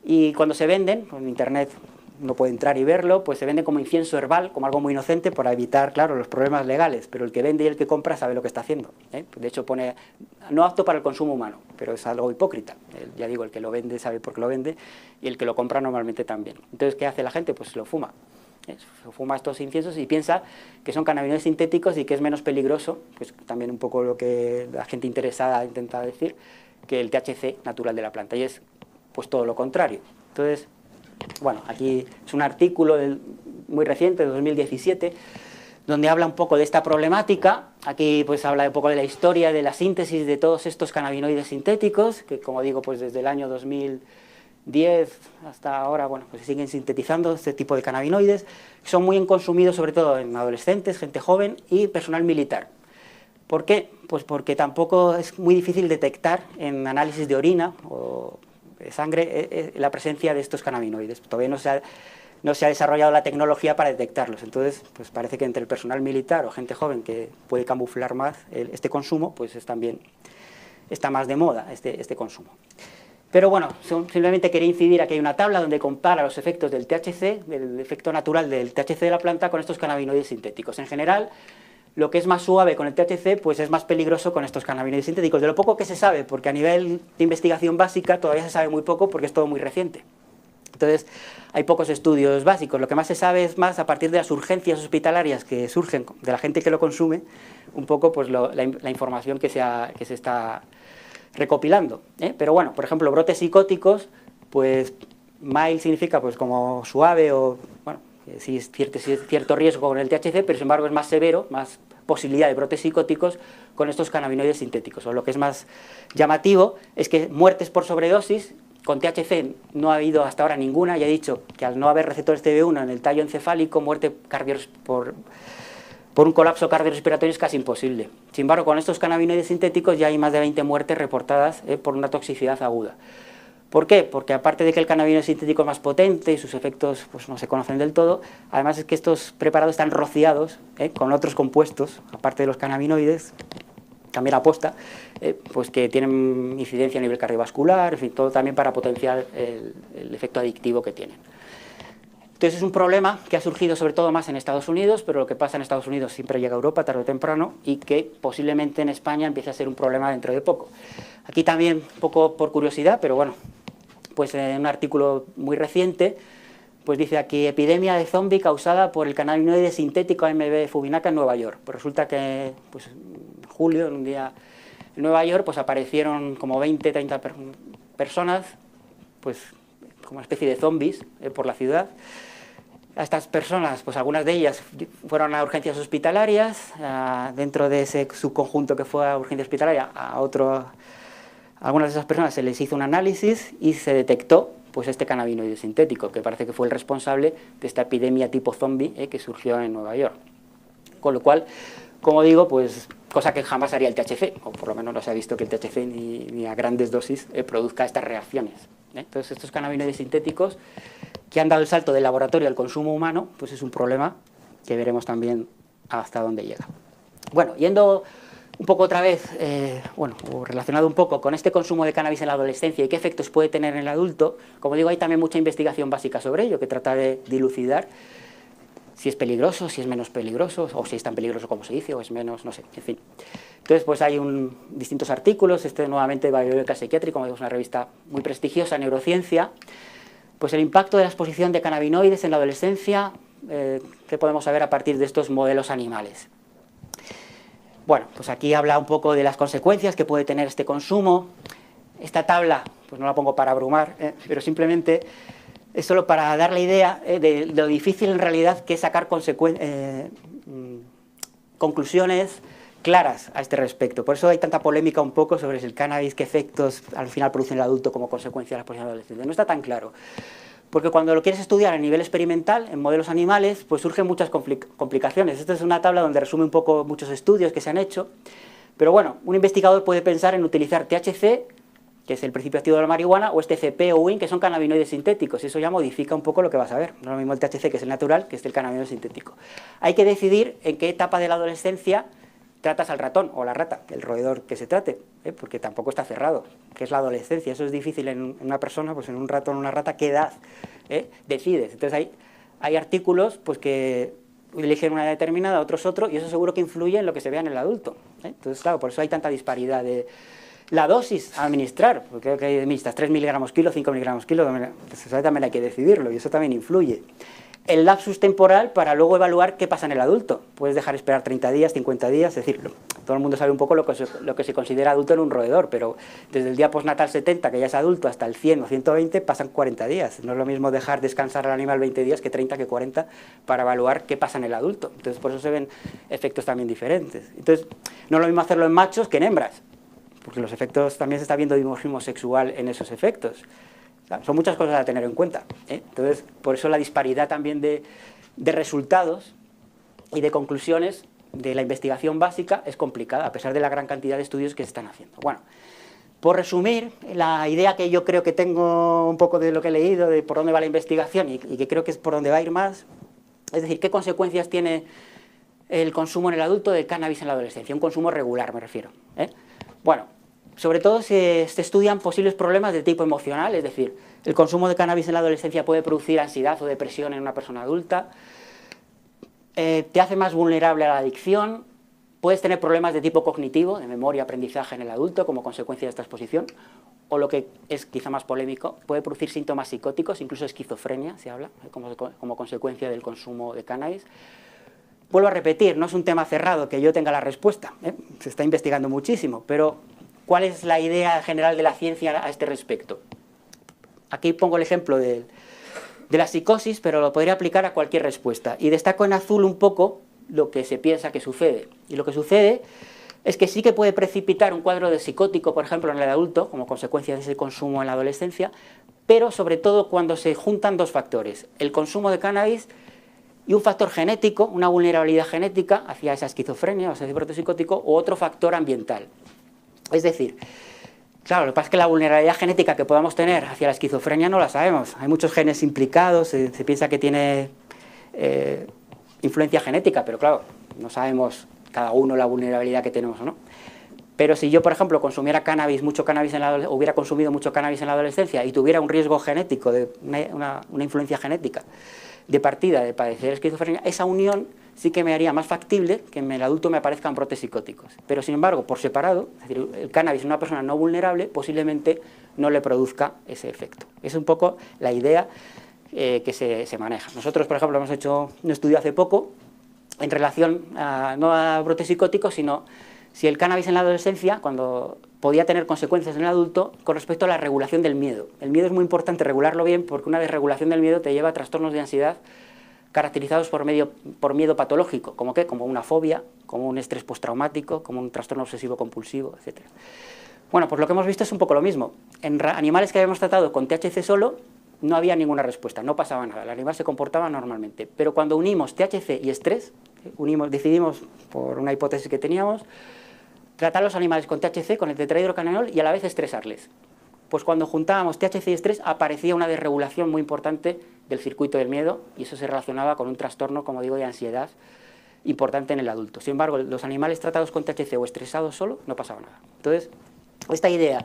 S1: y cuando se venden, en internet uno puede entrar y verlo, pues se vende como incienso herbal, como algo muy inocente para evitar, claro, los problemas legales, pero el que vende y el que compra sabe lo que está haciendo. De hecho pone, no apto para el consumo humano, pero es algo hipócrita. Ya digo, el que lo vende sabe por qué lo vende y el que lo compra normalmente también. Entonces, ¿qué hace la gente? Pues lo fuma. Se fuma estos inciensos y piensa que son cannabinoides sintéticos y que es menos peligroso, pues también un poco lo que la gente interesada intenta decir, que el THC natural de la planta, y es pues todo lo contrario. Entonces, bueno, aquí es un artículo muy reciente, de 2017, donde habla un poco de esta problemática. Aquí pues habla un poco de la historia, de la síntesis de todos estos cannabinoides sintéticos, que como digo, pues desde el año 2010 hasta ahora, bueno, pues se siguen sintetizando este tipo de cannabinoides, que son muy consumidos sobre todo en adolescentes, gente joven y personal militar. ¿Por qué? Pues porque tampoco es muy difícil detectar en análisis de orina o de sangre la presencia de estos cannabinoides. Todavía no se ha desarrollado la tecnología para detectarlos. Entonces, pues parece que entre el personal militar o gente joven que puede camuflar más este consumo, pues también está más de moda este consumo. Pero bueno, simplemente quería incidir, aquí hay una tabla donde compara los efectos del THC, del efecto natural del THC de la planta con estos cannabinoides sintéticos. En general, lo que es más suave con el THC, pues es más peligroso con estos cannabinoides sintéticos. De lo poco que se sabe, porque a nivel de investigación básica todavía se sabe muy poco porque es todo muy reciente. Entonces, hay pocos estudios básicos. Lo que más se sabe es más a partir de las urgencias hospitalarias que surgen de la gente que lo consume, un poco pues la información que se está recopilando. Pero bueno, por ejemplo, brotes psicóticos, pues mild significa pues como suave o, bueno, sí es cierto riesgo con el THC, pero sin embargo es más severo, más posibilidad de brotes psicóticos con estos cannabinoides sintéticos. O lo que es más llamativo es que muertes por sobredosis con THC no ha habido hasta ahora ninguna. Ya he dicho que al no haber receptores TB1 en el tallo encefálico, muerte por por un colapso cardiorrespiratorio es casi imposible. Sin embargo, con estos cannabinoides sintéticos ya hay más de 20 muertes reportadas por una toxicidad aguda. ¿Por qué? Porque aparte de que el cannabinoide sintético es más potente y sus efectos pues, no se conocen del todo, además es que estos preparados están rociados con otros compuestos, aparte de los cannabinoides, también aposta, pues que tienen incidencia a nivel cardiovascular, en fin, todo también para potenciar el efecto adictivo que tienen. Entonces es un problema que ha surgido sobre todo más en Estados Unidos, pero lo que pasa en Estados Unidos siempre llega a Europa tarde o temprano y que posiblemente en España empiece a ser un problema dentro de poco. Aquí también, un poco por curiosidad, pero bueno, pues en un artículo muy reciente, pues dice aquí, epidemia de zombie causada por el cannabinoide sintético AMB fubinaca en Nueva York. Pues resulta que pues, en julio, en un día en Nueva York, pues aparecieron como 20, 30 personas, pues como una especie de zombies por la ciudad. A estas personas, pues algunas de ellas fueron a urgencias hospitalarias, dentro de ese subconjunto que fue a urgencia hospitalaria, algunas de esas personas se les hizo un análisis y se detectó pues este cannabinoide sintético, que parece que fue el responsable de esta epidemia tipo zombie que surgió en Nueva York. Con lo cual, como digo, pues cosa que jamás haría el THC, o por lo menos no se ha visto que el THC ni a grandes dosis produzca estas reacciones. Entonces, estos cannabinoides sintéticos que han dado el salto del laboratorio al consumo humano, pues es un problema que veremos también hasta dónde llega. Bueno, yendo un poco otra vez, o relacionado un poco con este consumo de cannabis en la adolescencia y qué efectos puede tener en el adulto, como digo, hay también mucha investigación básica sobre ello que trata de dilucidar si es peligroso, si es menos peligroso, o si es tan peligroso como se dice, o es menos, no sé, en fin. Entonces, pues hay distintos artículos, nuevamente Bioética Psychiatry, como digo, es una revista muy prestigiosa, Neurociencia, pues el impacto de la exposición de cannabinoides en la adolescencia, que podemos saber a partir de estos modelos animales. Bueno, pues aquí habla un poco de las consecuencias que puede tener este consumo. Esta tabla, pues no la pongo para abrumar, pero simplemente es solo para dar la idea de lo difícil en realidad que es sacar conclusiones claras a este respecto. Por eso hay tanta polémica un poco sobre si el cannabis, qué efectos al final produce en el adulto como consecuencia de la exposición adolescente. No está tan claro. Porque cuando lo quieres estudiar a nivel experimental, en modelos animales, pues surgen muchas complicaciones. Esta es una tabla donde resume un poco muchos estudios que se han hecho. Pero bueno, un investigador puede pensar en utilizar THC, que es el principio activo de la marihuana, o este CP o WIN, que son cannabinoides sintéticos. Y eso ya modifica un poco lo que vas a ver. No es lo mismo el THC, que es el natural, que es el cannabinoide sintético. Hay que decidir en qué etapa de la adolescencia tratas al ratón o la rata, el roedor que se trate, porque tampoco está cerrado, que es la adolescencia. Eso es difícil en una persona, pues en un ratón o una rata, ¿qué edad decides? Entonces hay artículos pues, que eligen una determinada, otros otro, y eso seguro que influye en lo que se vea en el adulto. Entonces, claro, por eso hay tanta disparidad de la dosis a administrar, porque creo que hay administras 3 miligramos kilo, 5 miligramos kilo, pues eso también hay que decidirlo, y eso también influye. El lapsus temporal para luego evaluar qué pasa en el adulto. Puedes dejar esperar 30 días, 50 días, es decir, todo el mundo sabe un poco lo que se considera adulto en un roedor, pero desde el día postnatal 70, que ya es adulto, hasta el 100 o 120, pasan 40 días. No es lo mismo dejar descansar al animal 20 días que 30, que 40, para evaluar qué pasa en el adulto. Entonces, por eso se ven efectos también diferentes. Entonces, no es lo mismo hacerlo en machos que en hembras, porque los efectos, también se está viendo dimorfismo sexual en esos efectos. Son muchas cosas a tener en cuenta. Entonces, por eso la disparidad también de resultados y de conclusiones de la investigación básica es complicada, a pesar de la gran cantidad de estudios que se están haciendo. Bueno, por resumir, la idea que yo creo que tengo un poco de lo que he leído, de por dónde va la investigación y que creo que es por dónde va a ir más, es decir, qué consecuencias tiene el consumo en el adulto de cannabis en la adolescencia, un consumo regular me refiero. Bueno, sobre todo se estudian posibles problemas de tipo emocional, es decir, el consumo de cannabis en la adolescencia puede producir ansiedad o depresión en una persona adulta, te hace más vulnerable a la adicción, puedes tener problemas de tipo cognitivo, de memoria, aprendizaje en el adulto como consecuencia de esta exposición, o lo que es quizá más polémico, puede producir síntomas psicóticos, incluso esquizofrenia, se habla, como consecuencia del consumo de cannabis. Vuelvo a repetir, no es un tema cerrado que yo tenga la respuesta, se está investigando muchísimo, pero ¿cuál es la idea general de la ciencia a este respecto? Aquí pongo el ejemplo de la psicosis, pero lo podría aplicar a cualquier respuesta. Y destaco en azul un poco lo que se piensa que sucede. Y lo que sucede es que sí que puede precipitar un cuadro de psicótico, por ejemplo, en el adulto, como consecuencia de ese consumo en la adolescencia, pero sobre todo cuando se juntan dos factores, el consumo de cannabis y un factor genético, una vulnerabilidad genética hacia esa esquizofrenia o ese protopsicótico, o otro factor ambiental. Es decir, claro, lo que pasa es que la vulnerabilidad genética que podamos tener hacia la esquizofrenia no la sabemos. Hay muchos genes implicados, se piensa que tiene influencia genética, pero claro, no sabemos cada uno la vulnerabilidad que tenemos o no. Pero si yo, por ejemplo, consumiera cannabis, hubiera consumido mucho cannabis en la adolescencia y tuviera un riesgo genético, de una influencia genética de partida de padecer esquizofrenia, esa unión sí que me haría más factible que en el adulto me aparezcan brotes psicóticos. Pero sin embargo, por separado, es decir, el cannabis en una persona no vulnerable posiblemente no le produzca ese efecto. Es un poco la idea que se maneja. Nosotros, por ejemplo, hemos hecho un estudio hace poco en relación no a brotes psicóticos, sino si el cannabis en la adolescencia, cuando podía tener consecuencias en el adulto, con respecto a la regulación del miedo. El miedo es muy importante regularlo bien, porque una desregulación del miedo te lleva a trastornos de ansiedad caracterizados por miedo patológico, como una fobia, como un estrés postraumático, como un trastorno obsesivo-compulsivo, etc. Bueno, pues lo que hemos visto es un poco lo mismo. En animales que habíamos tratado con THC solo, no había ninguna respuesta, no pasaba nada, el animal se comportaba normalmente. Pero cuando unimos THC y estrés, decidimos, por una hipótesis que teníamos, tratar a los animales con THC, con el tetrahidrocannabinol, y a la vez estresarles. Pues cuando juntábamos THC y estrés aparecía una desregulación muy importante del circuito del miedo, y eso se relacionaba con un trastorno, como digo, de ansiedad importante en el adulto. Sin embargo, los animales tratados con THC o estresados solo, no pasaba nada. Entonces, esta idea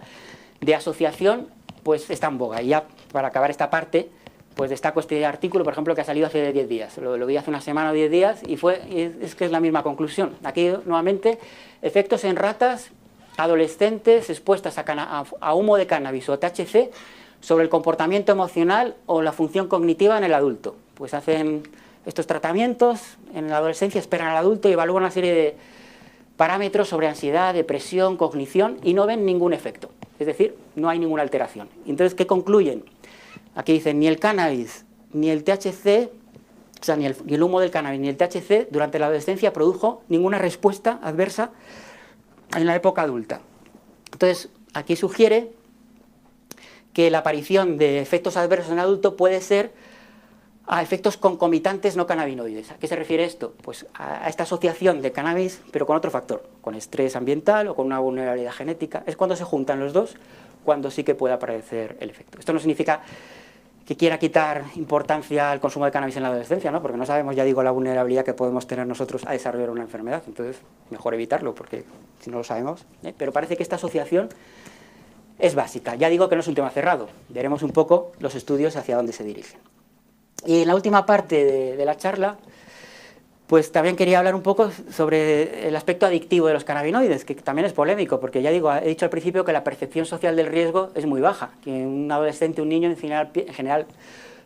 S1: de asociación pues está en boga. Y ya para acabar esta parte, pues destaco este artículo, por ejemplo, que ha salido hace 10 días. Lo vi hace una semana o 10 días y es que es la misma conclusión. Aquí, nuevamente, efectos en ratas adolescentes expuestas a humo de cannabis o THC sobre el comportamiento emocional o la función cognitiva en el adulto. Pues hacen estos tratamientos en la adolescencia, esperan al adulto y evalúan una serie de parámetros sobre ansiedad, depresión, cognición y no ven ningún efecto. Es decir, no hay ninguna alteración. Entonces, ¿qué concluyen? Aquí dicen, ni el cannabis, ni el THC, o sea, ni el humo del cannabis, ni el THC durante la adolescencia produjo ninguna respuesta adversa en la época adulta. Entonces, aquí sugiere que la aparición de efectos adversos en el adulto puede ser a efectos concomitantes no cannabinoides. ¿A qué se refiere esto? Pues a esta asociación de cannabis, pero con otro factor, con estrés ambiental o con una vulnerabilidad genética. Es cuando se juntan los dos, cuando sí que puede aparecer el efecto. Esto no significa que quiera quitar importancia al consumo de cannabis en la adolescencia, ¿no? Porque no sabemos, ya digo, la vulnerabilidad que podemos tener nosotros a desarrollar una enfermedad. Entonces, mejor evitarlo, porque si no lo sabemos. Pero parece que esta asociación es básica. Ya digo que no es un tema cerrado. Veremos un poco los estudios hacia dónde se dirigen. Y en la última parte de la charla, pues también quería hablar un poco sobre el aspecto adictivo de los cannabinoides, que también es polémico, porque ya digo, he dicho al principio que la percepción social del riesgo es muy baja, que un adolescente, un niño en general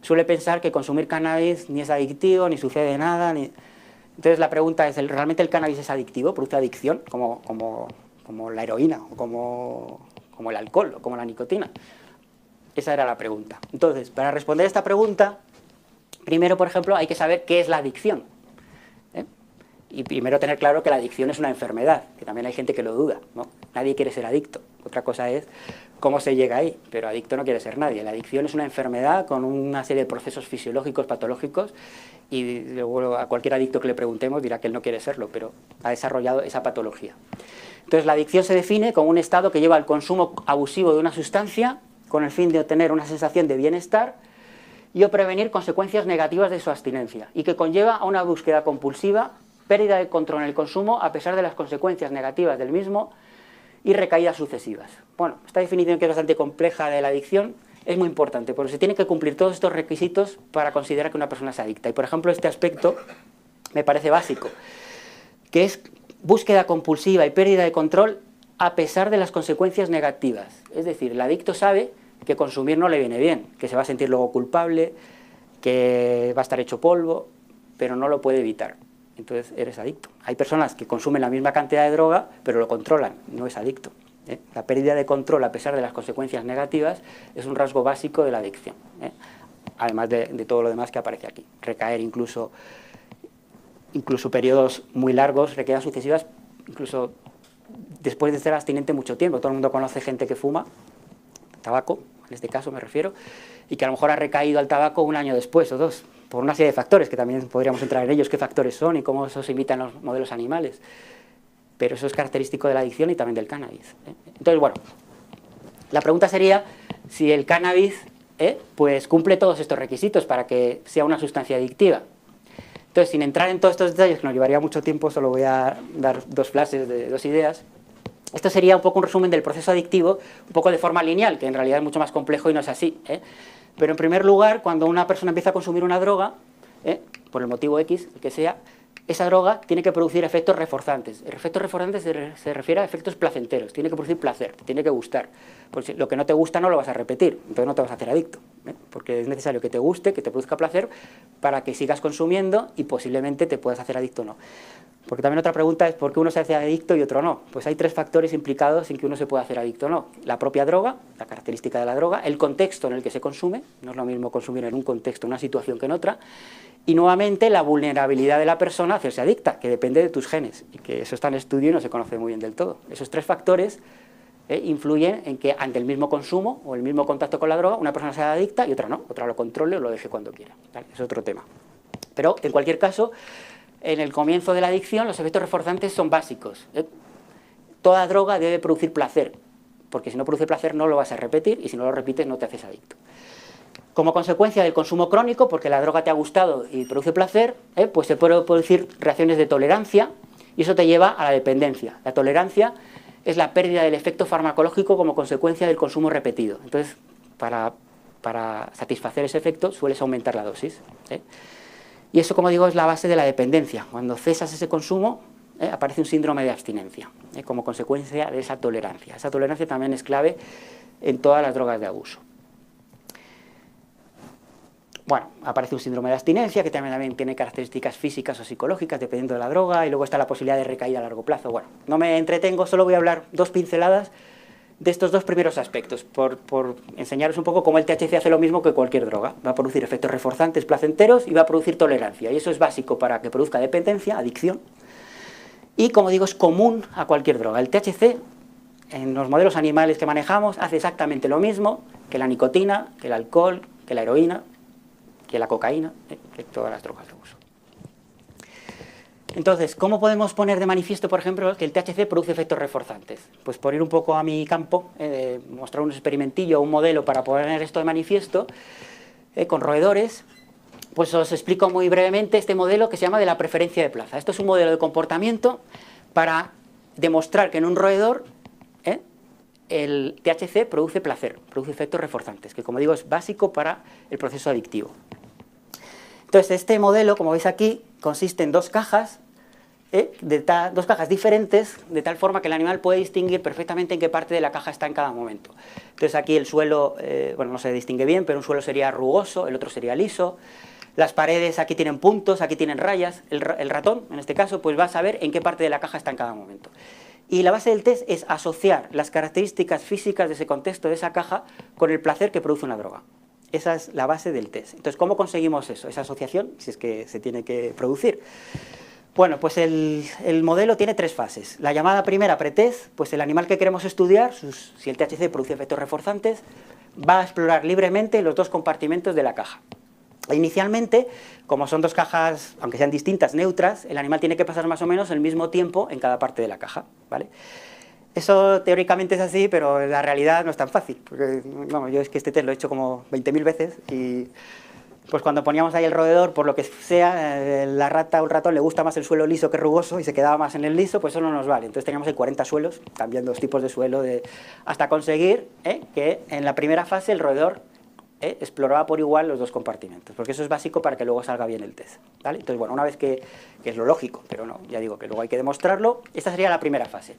S1: suele pensar que consumir cannabis ni es adictivo, ni sucede nada, Entonces la pregunta es, ¿realmente el cannabis es adictivo, produce adicción, como la heroína, o como el alcohol, o como la nicotina? Esa era la pregunta. Entonces, para responder a esta pregunta, primero, por ejemplo, hay que saber qué es la adicción. Y primero tener claro que la adicción es una enfermedad, que también hay gente que lo duda, ¿no? Nadie quiere ser adicto. Otra cosa es cómo se llega ahí, pero adicto no quiere ser nadie. La adicción es una enfermedad con una serie de procesos fisiológicos, patológicos, y luego a cualquier adicto que le preguntemos dirá que él no quiere serlo, pero ha desarrollado esa patología. Entonces, la adicción se define como un estado que lleva al consumo abusivo de una sustancia con el fin de obtener una sensación de bienestar y o prevenir consecuencias negativas de su abstinencia, y que conlleva a una búsqueda compulsiva, pérdida de control en el consumo a pesar de las consecuencias negativas del mismo y recaídas sucesivas. Bueno, esta definición, que es bastante compleja de la adicción, es muy importante, porque se tienen que cumplir todos estos requisitos para considerar que una persona es adicta. Y, por ejemplo, este aspecto me parece básico, que es búsqueda compulsiva y pérdida de control a pesar de las consecuencias negativas. Es decir, el adicto sabe que consumir no le viene bien, que se va a sentir luego culpable, que va a estar hecho polvo, pero no lo puede evitar. Entonces eres adicto. Hay personas que consumen la misma cantidad de droga, pero lo controlan, no es adicto. La pérdida de control a pesar de las consecuencias negativas es un rasgo básico de la adicción, además de todo lo demás que aparece aquí. Recaer incluso periodos muy largos, recaídas sucesivas, incluso después de ser abstinente mucho tiempo. Todo el mundo conoce gente que fuma tabaco, en este caso me refiero, y que a lo mejor ha recaído al tabaco un año después o dos. por una serie de factores, que también podríamos entrar en ellos, qué factores son y cómo eso se imita en los modelos animales. Pero eso es característico de la adicción y también del cannabis. Entonces, bueno, la pregunta sería si el cannabis pues cumple todos estos requisitos para que sea una sustancia adictiva. Entonces, sin entrar en todos estos detalles, que nos llevaría mucho tiempo, solo voy a dar dos flashes de dos ideas. Esto sería un poco un resumen del proceso adictivo, un poco de forma lineal, que en realidad es mucho más complejo y no es así. Pero en primer lugar, cuando una persona empieza a consumir una droga, por el motivo X, el que sea, esa droga tiene que producir efectos reforzantes. El efecto reforzante se refiere a efectos placenteros, tiene que producir placer, te tiene que gustar. Porque lo que no te gusta no lo vas a repetir, entonces no te vas a hacer adicto, porque es necesario que te guste, que te produzca placer, para que sigas consumiendo y posiblemente te puedas hacer adicto o no. Porque también otra pregunta es ¿por qué uno se hace adicto y otro no? Pues hay tres factores implicados en que uno se pueda hacer adicto o no. La propia droga, la característica de la droga, el contexto en el que se consume, no es lo mismo consumir en un contexto, en una situación que en otra, y nuevamente la vulnerabilidad de la persona a hacerse adicta, que depende de tus genes, y que eso está en estudio y no se conoce muy bien del todo. Esos tres factores influyen en que ante el mismo consumo o el mismo contacto con la droga, una persona sea adicta y otra no, otra lo controle o lo deje cuando quiera. ¿Vale? Es otro tema. Pero en cualquier caso, en el comienzo de la adicción los efectos reforzantes son básicos. Toda droga debe producir placer, porque si no produce placer no lo vas a repetir y si no lo repites no te haces adicto. Como consecuencia del consumo crónico, porque la droga te ha gustado y produce placer, pues se pueden producir reacciones de tolerancia y eso te lleva a la dependencia. La tolerancia es la pérdida del efecto farmacológico como consecuencia del consumo repetido. Entonces, para satisfacer ese efecto sueles aumentar la dosis. Y eso, como digo, es la base de la dependencia. Cuando cesas ese consumo, aparece un síndrome de abstinencia, como consecuencia de esa tolerancia. Esa tolerancia también es clave en todas las drogas de abuso. Bueno, aparece un síndrome de abstinencia, que también tiene características físicas o psicológicas, dependiendo de la droga, y luego está la posibilidad de recaída a largo plazo. Bueno, no me entretengo, solo voy a hablar dos pinceladas de estos dos primeros aspectos, por enseñaros un poco cómo el THC hace lo mismo que cualquier droga. Va a producir efectos reforzantes placenteros y va a producir tolerancia, y eso es básico para que produzca dependencia, adicción, y como digo, es común a cualquier droga. El THC, en los modelos animales que manejamos, hace exactamente lo mismo que la nicotina, que el alcohol, que la heroína, que la cocaína, que todas las drogas de uso. Entonces, ¿cómo podemos poner de manifiesto, por ejemplo, que el THC produce efectos reforzantes? Pues por ir un poco a mi campo, mostrar un experimentillo, un modelo para poner esto de manifiesto, con roedores, pues os explico muy brevemente este modelo que se llama de la preferencia de plaza. Esto es un modelo de comportamiento para demostrar que en un roedor el THC produce placer, produce efectos reforzantes, que como digo es básico para el proceso adictivo. Entonces este modelo, como veis aquí, consiste en dos cajas, dos cajas diferentes, de tal forma que el animal puede distinguir perfectamente en qué parte de la caja está en cada momento. Entonces aquí el suelo, bueno, no se distingue bien, pero un suelo sería rugoso, el otro sería liso. Las paredes aquí tienen puntos, aquí tienen rayas. El ratón, en este caso, pues va a saber en qué parte de la caja está en cada momento. Y la base del test es asociar las características físicas de ese contexto, de esa caja, con el placer que produce una droga. Esa es la base del test. Entonces, ¿cómo conseguimos eso? Esa asociación, si es que se tiene que producir. Bueno, pues el modelo tiene tres fases. La llamada primera pretest, pues el animal que queremos estudiar, si el THC produce efectos reforzantes, va a explorar libremente los dos compartimentos de la caja. Inicialmente, como son dos cajas, aunque sean distintas, neutras, el animal tiene que pasar más o menos el mismo tiempo en cada parte de la caja, ¿vale? Eso teóricamente es así, pero en la realidad no es tan fácil, porque vamos, yo es que este test lo he hecho como 20.000 veces y pues cuando poníamos ahí el roedor, por lo que sea, la rata o el ratón le gusta más el suelo liso que rugoso y se quedaba más en el liso, pues eso no nos vale. Entonces teníamos ahí 40 suelos, cambiando dos tipos de suelo, hasta conseguir que en la primera fase el roedor exploraba por igual los dos compartimentos, porque eso es básico para que luego salga bien el test, ¿vale? Entonces, bueno, una vez que es lo lógico, pero no, ya digo que luego hay que demostrarlo, esta sería la primera fase.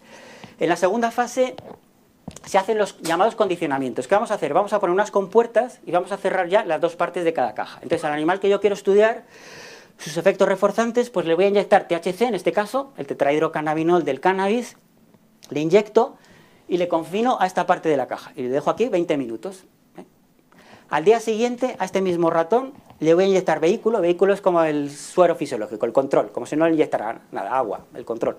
S1: En la segunda fase se hacen los llamados condicionamientos. ¿Qué vamos a hacer? Vamos a poner unas compuertas y vamos a cerrar ya las dos partes de cada caja. Entonces, al animal que yo quiero estudiar, sus efectos reforzantes, pues le voy a inyectar THC, en este caso, el tetrahidrocannabinol del cannabis, le inyecto y le confino a esta parte de la caja. Y le dejo aquí 20 minutos. Al día siguiente, a este mismo ratón, le voy a inyectar vehículo. Vehículo es como el suero fisiológico, el control, como si no le inyectara nada, agua, el control.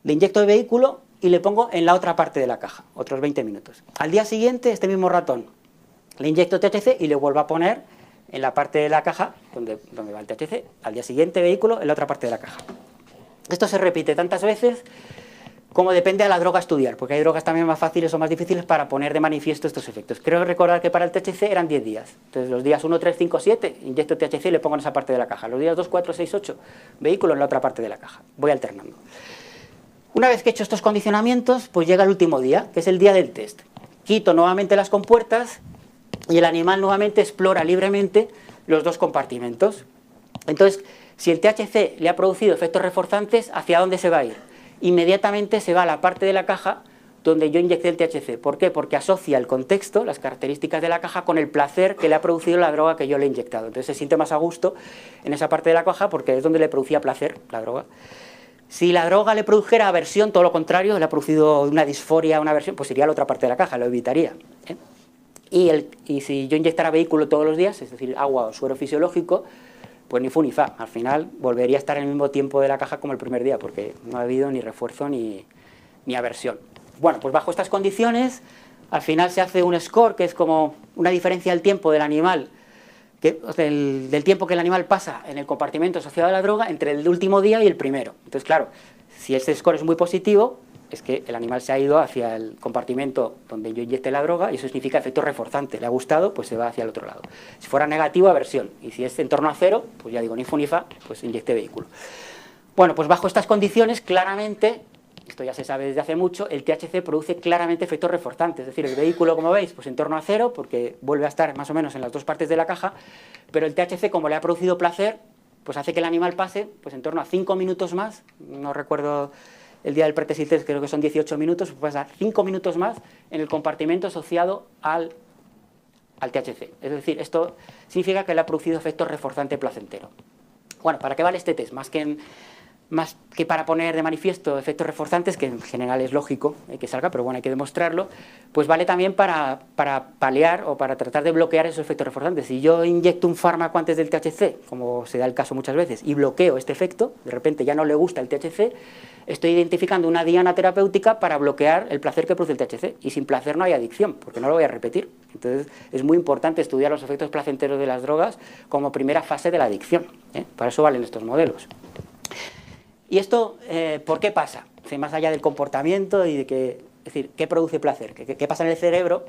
S1: Le inyecto el vehículo y le pongo en la otra parte de la caja, otros 20 minutos. Al día siguiente, este mismo ratón, le inyecto THC y le vuelvo a poner en la parte de la caja donde va el THC, al día siguiente vehículo en la otra parte de la caja. Esto se repite tantas veces como depende de la droga a estudiar, porque hay drogas también más fáciles o más difíciles para poner de manifiesto estos efectos. Creo recordar que para el THC eran 10 días. Entonces los días 1, 3, 5, 7, inyecto THC y le pongo en esa parte de la caja. Los días 2, 4, 6, 8, vehículo en la otra parte de la caja. Voy alternando. Una vez que he hecho estos condicionamientos, pues llega el último día, que es el día del test. Quito nuevamente las compuertas y el animal nuevamente explora libremente los dos compartimentos. Entonces, si el THC le ha producido efectos reforzantes, ¿hacia dónde se va a ir? Inmediatamente se va a la parte de la caja donde yo inyecté el THC. ¿Por qué? Porque asocia el contexto, las características de la caja, con el placer que le ha producido la droga que yo le he inyectado. Entonces se siente más a gusto en esa parte de la caja porque es donde le producía placer la droga. Si la droga le produjera aversión, todo lo contrario, le ha producido una disforia, una aversión, pues iría a la otra parte de la caja, lo evitaría, ¿eh? Y si yo inyectara vehículo todos los días, es decir, agua o suero fisiológico, pues ni fu ni fa. Al final volvería a estar en el mismo tiempo de la caja como el primer día, porque no ha habido ni refuerzo ni aversión. Bueno, pues bajo estas condiciones, al final se hace un score, que es como una diferencia del tiempo del animal, del tiempo que el animal pasa en el compartimento asociado a la droga entre el último día y el primero. Entonces, claro, si ese score es muy positivo, es que el animal se ha ido hacia el compartimento donde yo inyecté la droga y eso significa efecto reforzante. Le ha gustado, pues se va hacia el otro lado. Si fuera negativo, aversión. Y si es en torno a 0, pues ya digo, ni fu ni fa, pues inyecté vehículo. Bueno, pues bajo estas condiciones, claramente, esto ya se sabe desde hace mucho, el THC produce claramente efectos reforzantes. Es decir, el vehículo, como veis, pues en torno a 0, porque vuelve a estar más o menos en las dos partes de la caja, pero el THC, como le ha producido placer, pues hace que el animal pase pues en torno a 5 minutos más, no recuerdo el día del pretesis test, creo que son 18 minutos, pues a 5 minutos más en el compartimento asociado al THC. Es decir, esto significa que le ha producido efecto reforzante placentero. Bueno, ¿para qué vale este test? Más que para poner de manifiesto efectos reforzantes, que en general es lógico que salga, pero bueno, hay que demostrarlo, pues vale también para paliar o para tratar de bloquear esos efectos reforzantes. Si yo inyecto un fármaco antes del THC, como se da el caso muchas veces, y bloqueo este efecto, de repente ya no le gusta el THC, estoy identificando una diana terapéutica para bloquear el placer que produce el THC. Y sin placer no hay adicción, porque no lo voy a repetir. Entonces es muy importante estudiar los efectos placenteros de las drogas como primera fase de la adicción, ¿eh? Para eso valen estos modelos. ¿Y esto por qué pasa? Más allá del comportamiento y de que, es decir, ¿qué produce placer? ¿Qué pasa en el cerebro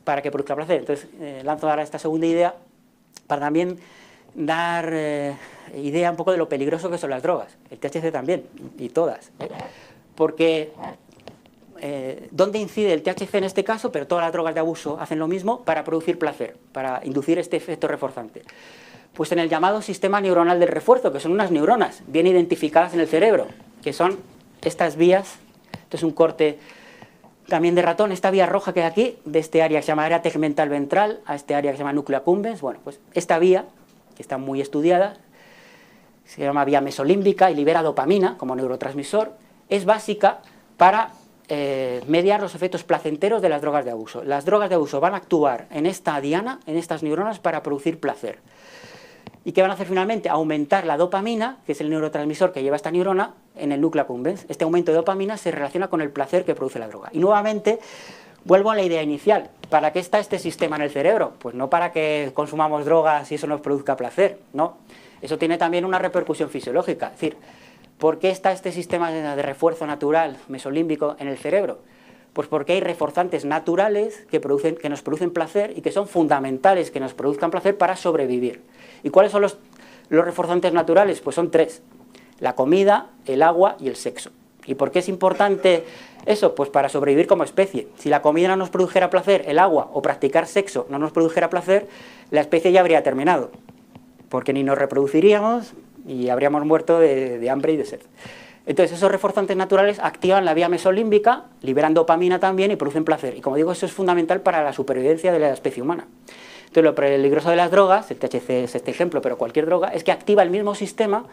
S1: para que produzca placer? Entonces lanzo ahora esta segunda idea para también dar idea un poco de lo peligroso que son las drogas, el THC también, y todas, ¿eh? Porque ¿dónde incide el THC en este caso? Pero todas las drogas de abuso hacen lo mismo para producir placer, para inducir este efecto reforzante. Pues en el llamado sistema neuronal del refuerzo, que son unas neuronas bien identificadas en el cerebro, que son estas vías. Esto es un corte también de ratón, esta vía roja que hay aquí, de este área que se llama área tegmental ventral a este área que se llama núcleo accumbens. Bueno, pues esta vía, que está muy estudiada, se llama vía mesolímbica y libera dopamina como neurotransmisor, es básica para mediar los efectos placenteros de las drogas de abuso. Las drogas de abuso van a actuar en esta diana, en estas neuronas, para producir placer. ¿Y qué van a hacer finalmente? Aumentar la dopamina, que es el neurotransmisor que lleva esta neurona, en el núcleo accumbens. Este aumento de dopamina se relaciona con el placer que produce la droga. Y nuevamente, vuelvo a la idea inicial. ¿Para qué está este sistema en el cerebro? Pues no para que consumamos drogas y eso nos produzca placer, no. Eso tiene también una repercusión fisiológica. Es decir, ¿por qué está este sistema de refuerzo natural mesolímbico en el cerebro? Pues porque hay reforzantes naturales que nos producen placer y que son fundamentales que nos produzcan placer para sobrevivir. ¿Y cuáles son los reforzantes naturales? Pues son 3. La comida, el agua y el sexo. ¿Y por qué es importante eso? Pues para sobrevivir como especie. Si la comida no nos produjera placer, el agua o practicar sexo no nos produjera placer, la especie ya habría terminado. Porque ni nos reproduciríamos y habríamos muerto de hambre y de sed. Entonces esos reforzantes naturales activan la vía mesolímbica, liberan dopamina también y producen placer. Y como digo, eso es fundamental para la supervivencia de la especie humana. Entonces lo peligroso de las drogas, el THC es este ejemplo, pero cualquier droga, es que activa el mismo sistema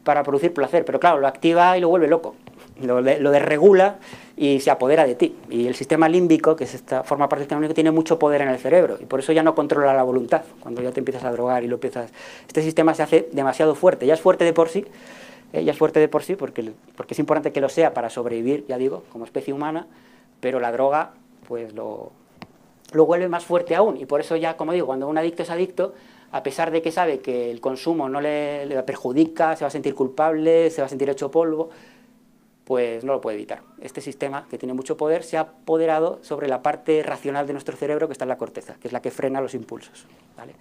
S1: para producir placer. Pero claro, lo activa y lo vuelve loco, lo desregula y se apodera de ti. Y el sistema límbico, que forma parte del sistema límbico, tiene mucho poder en el cerebro y por eso ya no controla la voluntad. Cuando ya te empiezas a drogar y este sistema se hace demasiado fuerte. Ya es fuerte de por sí, porque es importante que lo sea para sobrevivir, ya digo, como especie humana, pero la droga pues lo vuelve más fuerte aún, y por eso ya, como digo, cuando un adicto es adicto, a pesar de que sabe que el consumo no le perjudica, se va a sentir culpable, se va a sentir hecho polvo, pues no lo puede evitar. Este sistema, que tiene mucho poder, se ha apoderado sobre la parte racional de nuestro cerebro, que está en la corteza, que es la que frena los impulsos, ¿vale?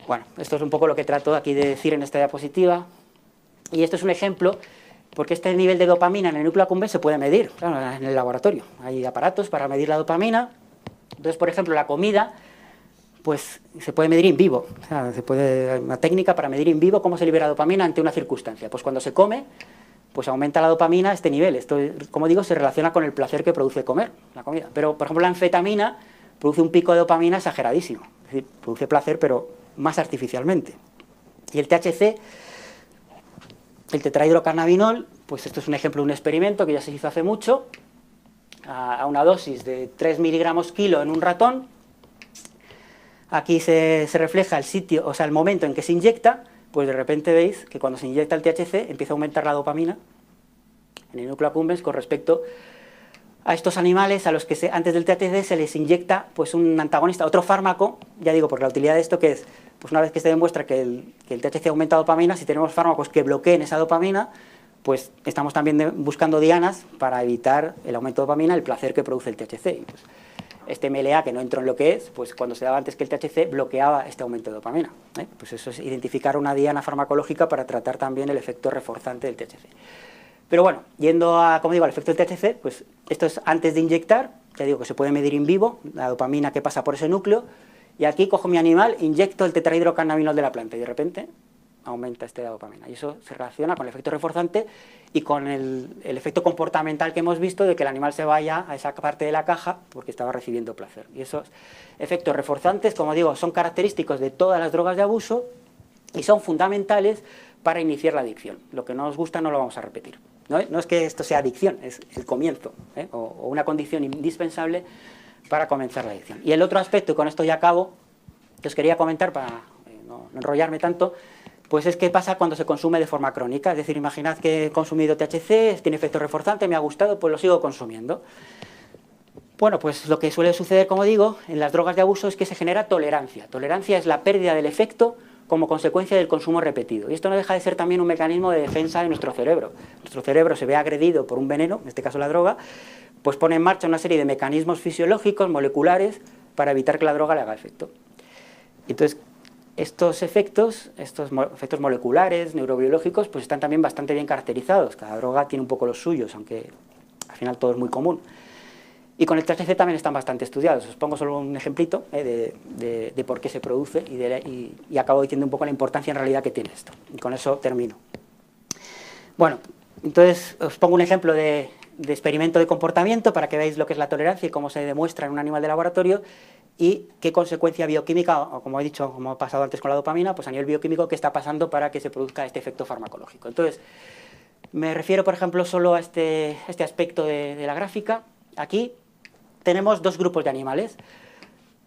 S1: Bueno, esto es un poco lo que trato aquí de decir en esta diapositiva, y esto es un ejemplo, porque este nivel de dopamina en el núcleo accumbens se puede medir, claro, en el laboratorio. Hay aparatos para medir la dopamina. Entonces, por ejemplo, la comida, pues se puede medir in vivo. O sea, hay una técnica para medir in vivo cómo se libera dopamina ante una circunstancia. Pues cuando se come, pues aumenta la dopamina a este nivel. Esto, como digo, se relaciona con el placer que produce comer la comida. Pero, por ejemplo, la anfetamina produce un pico de dopamina exageradísimo. Es decir, produce placer, pero más artificialmente. Y el THC, el tetrahidrocannabinol, pues esto es un ejemplo de un experimento que ya se hizo hace mucho, a una dosis de 3 miligramos kilo en un ratón. Aquí se refleja el sitio, o sea, el momento en que se inyecta, pues de repente veis que cuando se inyecta el THC empieza a aumentar la dopamina en el núcleo accumbens con respecto a estos animales a los que antes del THC se les inyecta pues un antagonista, otro fármaco, ya digo, porque la utilidad de esto que es, pues una vez que se demuestra que el THC aumenta dopamina, si tenemos fármacos que bloqueen esa dopamina, pues estamos también buscando dianas para evitar el aumento de dopamina, el placer que produce el THC. Y pues, este MLA, que no entro en lo que es, pues cuando se daba antes que el THC bloqueaba este aumento de dopamina. Pues eso es identificar una diana farmacológica para tratar también el efecto reforzante del THC. Pero bueno, yendo a, como digo, al efecto del THC, pues esto es antes de inyectar, ya digo que se puede medir in vivo, la dopamina que pasa por ese núcleo, y aquí cojo mi animal, inyecto el tetrahidrocannabinol de la planta y de repente aumenta la dopamina. Y eso se relaciona con el efecto reforzante y con el efecto comportamental que hemos visto de que el animal se vaya a esa parte de la caja porque estaba recibiendo placer. Y esos efectos reforzantes, como digo, son característicos de todas las drogas de abuso y son fundamentales para iniciar la adicción. Lo que no nos gusta no lo vamos a repetir. No es que esto sea adicción, es el comienzo, o una condición indispensable para comenzar la adicción. Y el otro aspecto, y con esto ya acabo, que os quería comentar para no enrollarme tanto, pues es qué pasa cuando se consume de forma crónica. Es decir, imaginad que he consumido THC, tiene efecto reforzante, me ha gustado, pues lo sigo consumiendo. Bueno, pues lo que suele suceder, como digo, en las drogas de abuso es que se genera tolerancia. Tolerancia es la pérdida del efecto como consecuencia del consumo repetido. Y esto no deja de ser también un mecanismo de defensa de nuestro cerebro. Nuestro cerebro se ve agredido por un veneno, en este caso la droga, pues pone en marcha una serie de mecanismos fisiológicos, moleculares, para evitar que la droga le haga efecto. Entonces, estos efectos moleculares, neurobiológicos, pues están también bastante bien caracterizados. Cada droga tiene un poco los suyos, aunque al final todo es muy común. Y con el THC también están bastante estudiados. Os pongo solo un ejemplito de por qué se produce y acabo diciendo un poco la importancia en realidad que tiene esto. Y con eso termino. Bueno, entonces os pongo un ejemplo de experimento de comportamiento para que veáis lo que es la tolerancia y cómo se demuestra en un animal de laboratorio y qué consecuencia bioquímica, o como he dicho, como ha pasado antes con la dopamina, pues a nivel bioquímico, qué está pasando para que se produzca este efecto farmacológico. Entonces, me refiero, por ejemplo, solo a este aspecto de la gráfica. Aquí tenemos dos grupos de animales.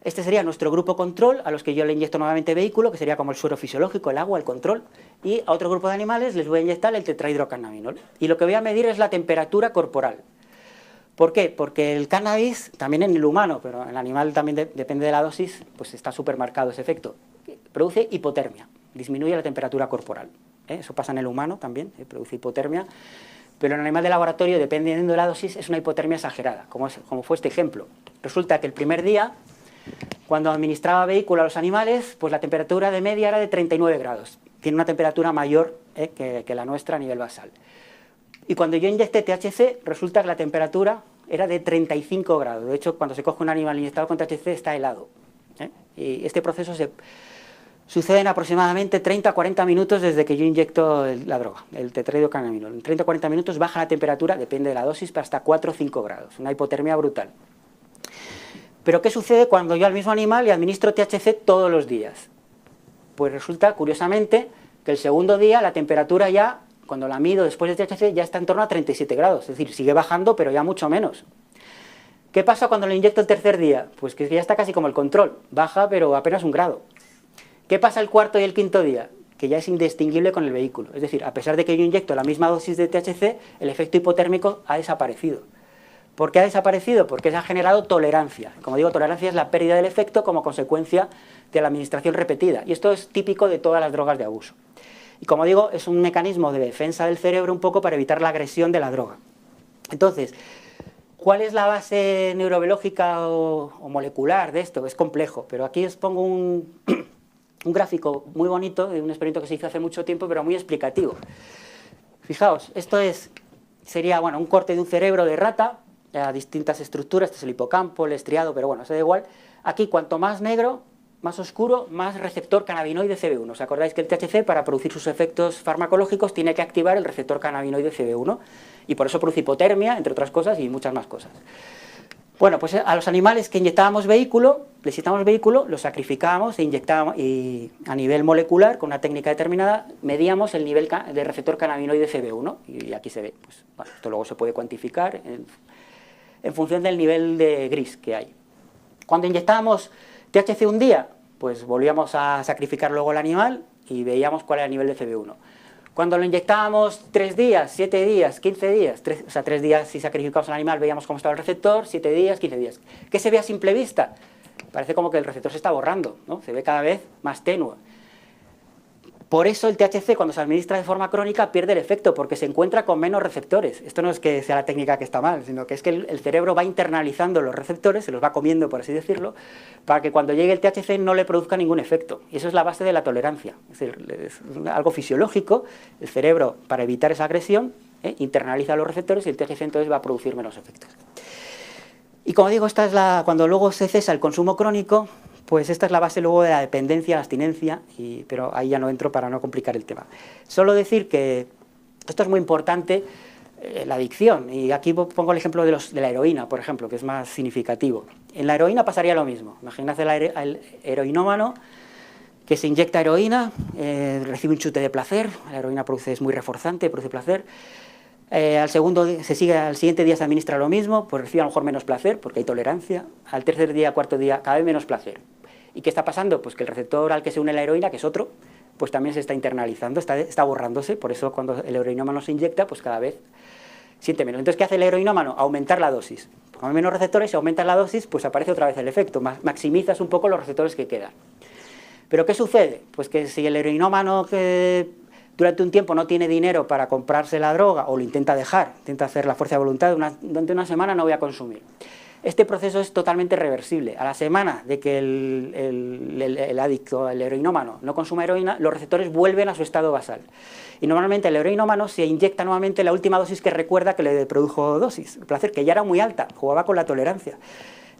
S1: Este sería nuestro grupo control, a los que yo le inyecto nuevamente vehículo, que sería como el suero fisiológico, el agua, el control, y a otro grupo de animales les voy a inyectar el tetrahidrocannabinol. Y lo que voy a medir es la temperatura corporal. ¿Por qué? Porque el cannabis, también en el humano, pero en el animal también depende de la dosis, pues está súper marcado ese efecto, produce hipotermia, disminuye la temperatura corporal. Eso pasa en el humano también, produce hipotermia, pero en el animal de laboratorio, dependiendo de la dosis, es una hipotermia exagerada, como fue este ejemplo. Resulta que el primer día, cuando administraba vehículo a los animales, pues la temperatura de media era de 39 grados. Tiene una temperatura mayor que la nuestra a nivel basal. Y cuando yo inyecté THC, resulta que la temperatura era de 35 grados. De hecho, cuando se coge un animal inyectado con THC, está helado. Y este proceso sucede en aproximadamente 30 a 40 minutos desde que yo inyecto la droga, el tetrahidrocannabinol. En 30 a 40 minutos baja la temperatura, depende de la dosis, hasta 4 o 5 grados. Una hipotermia brutal. Pero ¿qué sucede cuando yo al mismo animal le administro THC todos los días? Pues resulta, curiosamente, que el segundo día la temperatura ya, cuando la mido después del THC, ya está en torno a 37 grados. Es decir, sigue bajando, pero ya mucho menos. ¿Qué pasa cuando lo inyecto el tercer día? Pues que ya está casi como el control. Baja, pero apenas 1 grado. ¿Qué pasa el cuarto y el quinto día? Que ya es indistinguible con el vehículo. Es decir, a pesar de que yo inyecto la misma dosis de THC, el efecto hipotérmico ha desaparecido. ¿Por qué ha desaparecido? Porque se ha generado tolerancia. Como digo, tolerancia es la pérdida del efecto como consecuencia de la administración repetida. Y esto es típico de todas las drogas de abuso. Y como digo, es un mecanismo de defensa del cerebro un poco para evitar la agresión de la droga. Entonces, ¿cuál es la base neurobiológica o molecular de esto? Es complejo, pero aquí os pongo un gráfico muy bonito de un experimento que se hizo hace mucho tiempo, pero muy explicativo. Fijaos, esto sería bueno, un corte de un cerebro de rata a distintas estructuras, este es el hipocampo, el estriado, pero bueno, eso da igual. Aquí, cuanto más negro, más oscuro, más receptor cannabinoide CB1. ¿Os acordáis que el THC, para producir sus efectos farmacológicos, tiene que activar el receptor cannabinoide CB1? Y por eso produce hipotermia, entre otras cosas, y muchas más cosas. Bueno, pues a los animales que inyectábamos vehículo, los sacrificábamos e inyectábamos, y a nivel molecular, con una técnica determinada, medíamos el nivel de receptor cannabinoide CB1. Y aquí se ve, pues, bueno, esto luego se puede cuantificar en función del nivel de gris que hay. Cuando inyectábamos THC un día, pues volvíamos a sacrificar luego el animal y veíamos cuál era el nivel de CB1. Cuando lo inyectábamos 3 días, 7 días, 15 días, o sea, 3 días si sacrificamos al animal veíamos cómo estaba el receptor, 7 días, 15 días. ¿Qué se ve a simple vista? Parece como que el receptor se está borrando, ¿no? Se ve cada vez más tenue. Por eso el THC, cuando se administra de forma crónica, pierde el efecto, porque se encuentra con menos receptores. Esto no es que sea la técnica que está mal, sino que es que el cerebro va internalizando los receptores, se los va comiendo, por así decirlo, para que cuando llegue el THC no le produzca ningún efecto. Y eso es la base de la tolerancia. Es decir, es algo fisiológico. El cerebro, para evitar esa agresión, internaliza los receptores y el THC entonces va a producir menos efectos. Y como digo, esta es cuando luego se cesa el consumo crónico, pues esta es la base luego de la dependencia, la abstinencia, pero ahí ya no entro para no complicar el tema. Solo decir que esto es muy importante, la adicción, y aquí pongo el ejemplo de la heroína, por ejemplo, que es más significativo. En la heroína pasaría lo mismo. Imaginad el heroinómano que se inyecta heroína, recibe un chute de placer, la heroína es muy reforzante, produce placer. Al siguiente día se administra lo mismo, pues recibe a lo mejor menos placer, porque hay tolerancia. Al tercer día, cuarto día, cada vez menos placer. ¿Y qué está pasando? Pues que el receptor al que se une la heroína, que es otro, pues también se está internalizando, está borrándose. Por eso cuando el heroinómano se inyecta, pues cada vez siente menos. Entonces, ¿qué hace el heroinómano? Aumentar la dosis. Como hay menos receptores, si aumentas la dosis, pues aparece otra vez el efecto. Maximizas un poco los receptores que quedan. ¿Pero qué sucede? Pues que si el heroinómano que durante un tiempo no tiene dinero para comprarse la droga o lo intenta dejar, intenta hacer la fuerza de voluntad, durante una semana no voy a consumir. Este proceso es totalmente reversible. A la semana de que el adicto, el heroinómano, no consuma heroína, los receptores vuelven a su estado basal. Y normalmente el heroinómano se inyecta nuevamente la última dosis que recuerda que le produjo dosis, el placer, que ya era muy alta, jugaba con la tolerancia.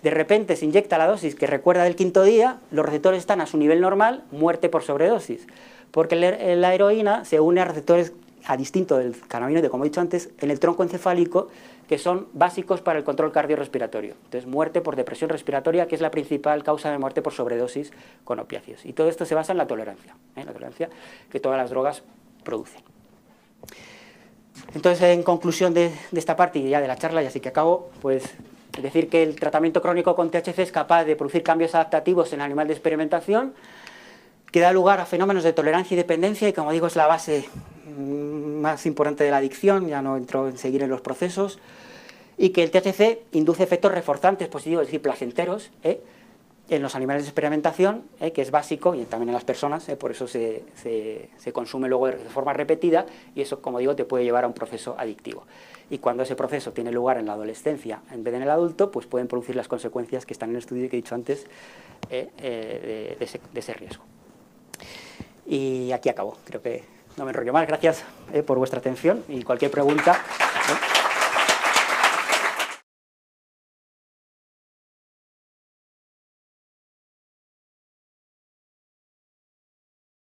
S1: De repente se inyecta la dosis que recuerda del quinto día, los receptores están a su nivel normal, muerte por sobredosis. Porque la heroína se une a receptores, a distinto del cannabinoide, como he dicho antes, en el tronco encefálico, que son básicos para el control cardiorrespiratorio. Entonces, muerte por depresión respiratoria, que es la principal causa de muerte por sobredosis con opiáceos. Y todo esto se basa en la tolerancia que todas las drogas producen. Entonces, en conclusión de esta parte y ya de la charla, ya sí que acabo, pues decir que el tratamiento crónico con THC es capaz de producir cambios adaptativos en el animal de experimentación, que da lugar a fenómenos de tolerancia y dependencia, y como digo es la base más importante de la adicción, ya no entro en seguir en los procesos, y que el THC induce efectos reforzantes positivos, es decir, placenteros, en los animales de experimentación, que es básico, y también en las personas, por eso se consume luego de forma repetida, y eso, como digo, te puede llevar a un proceso adictivo. Y cuando ese proceso tiene lugar en la adolescencia en vez de en el adulto, pues pueden producir las consecuencias que están en el estudio que he dicho antes de ese riesgo. Y aquí acabo, creo que no me enrollo más. Gracias por vuestra atención y cualquier pregunta.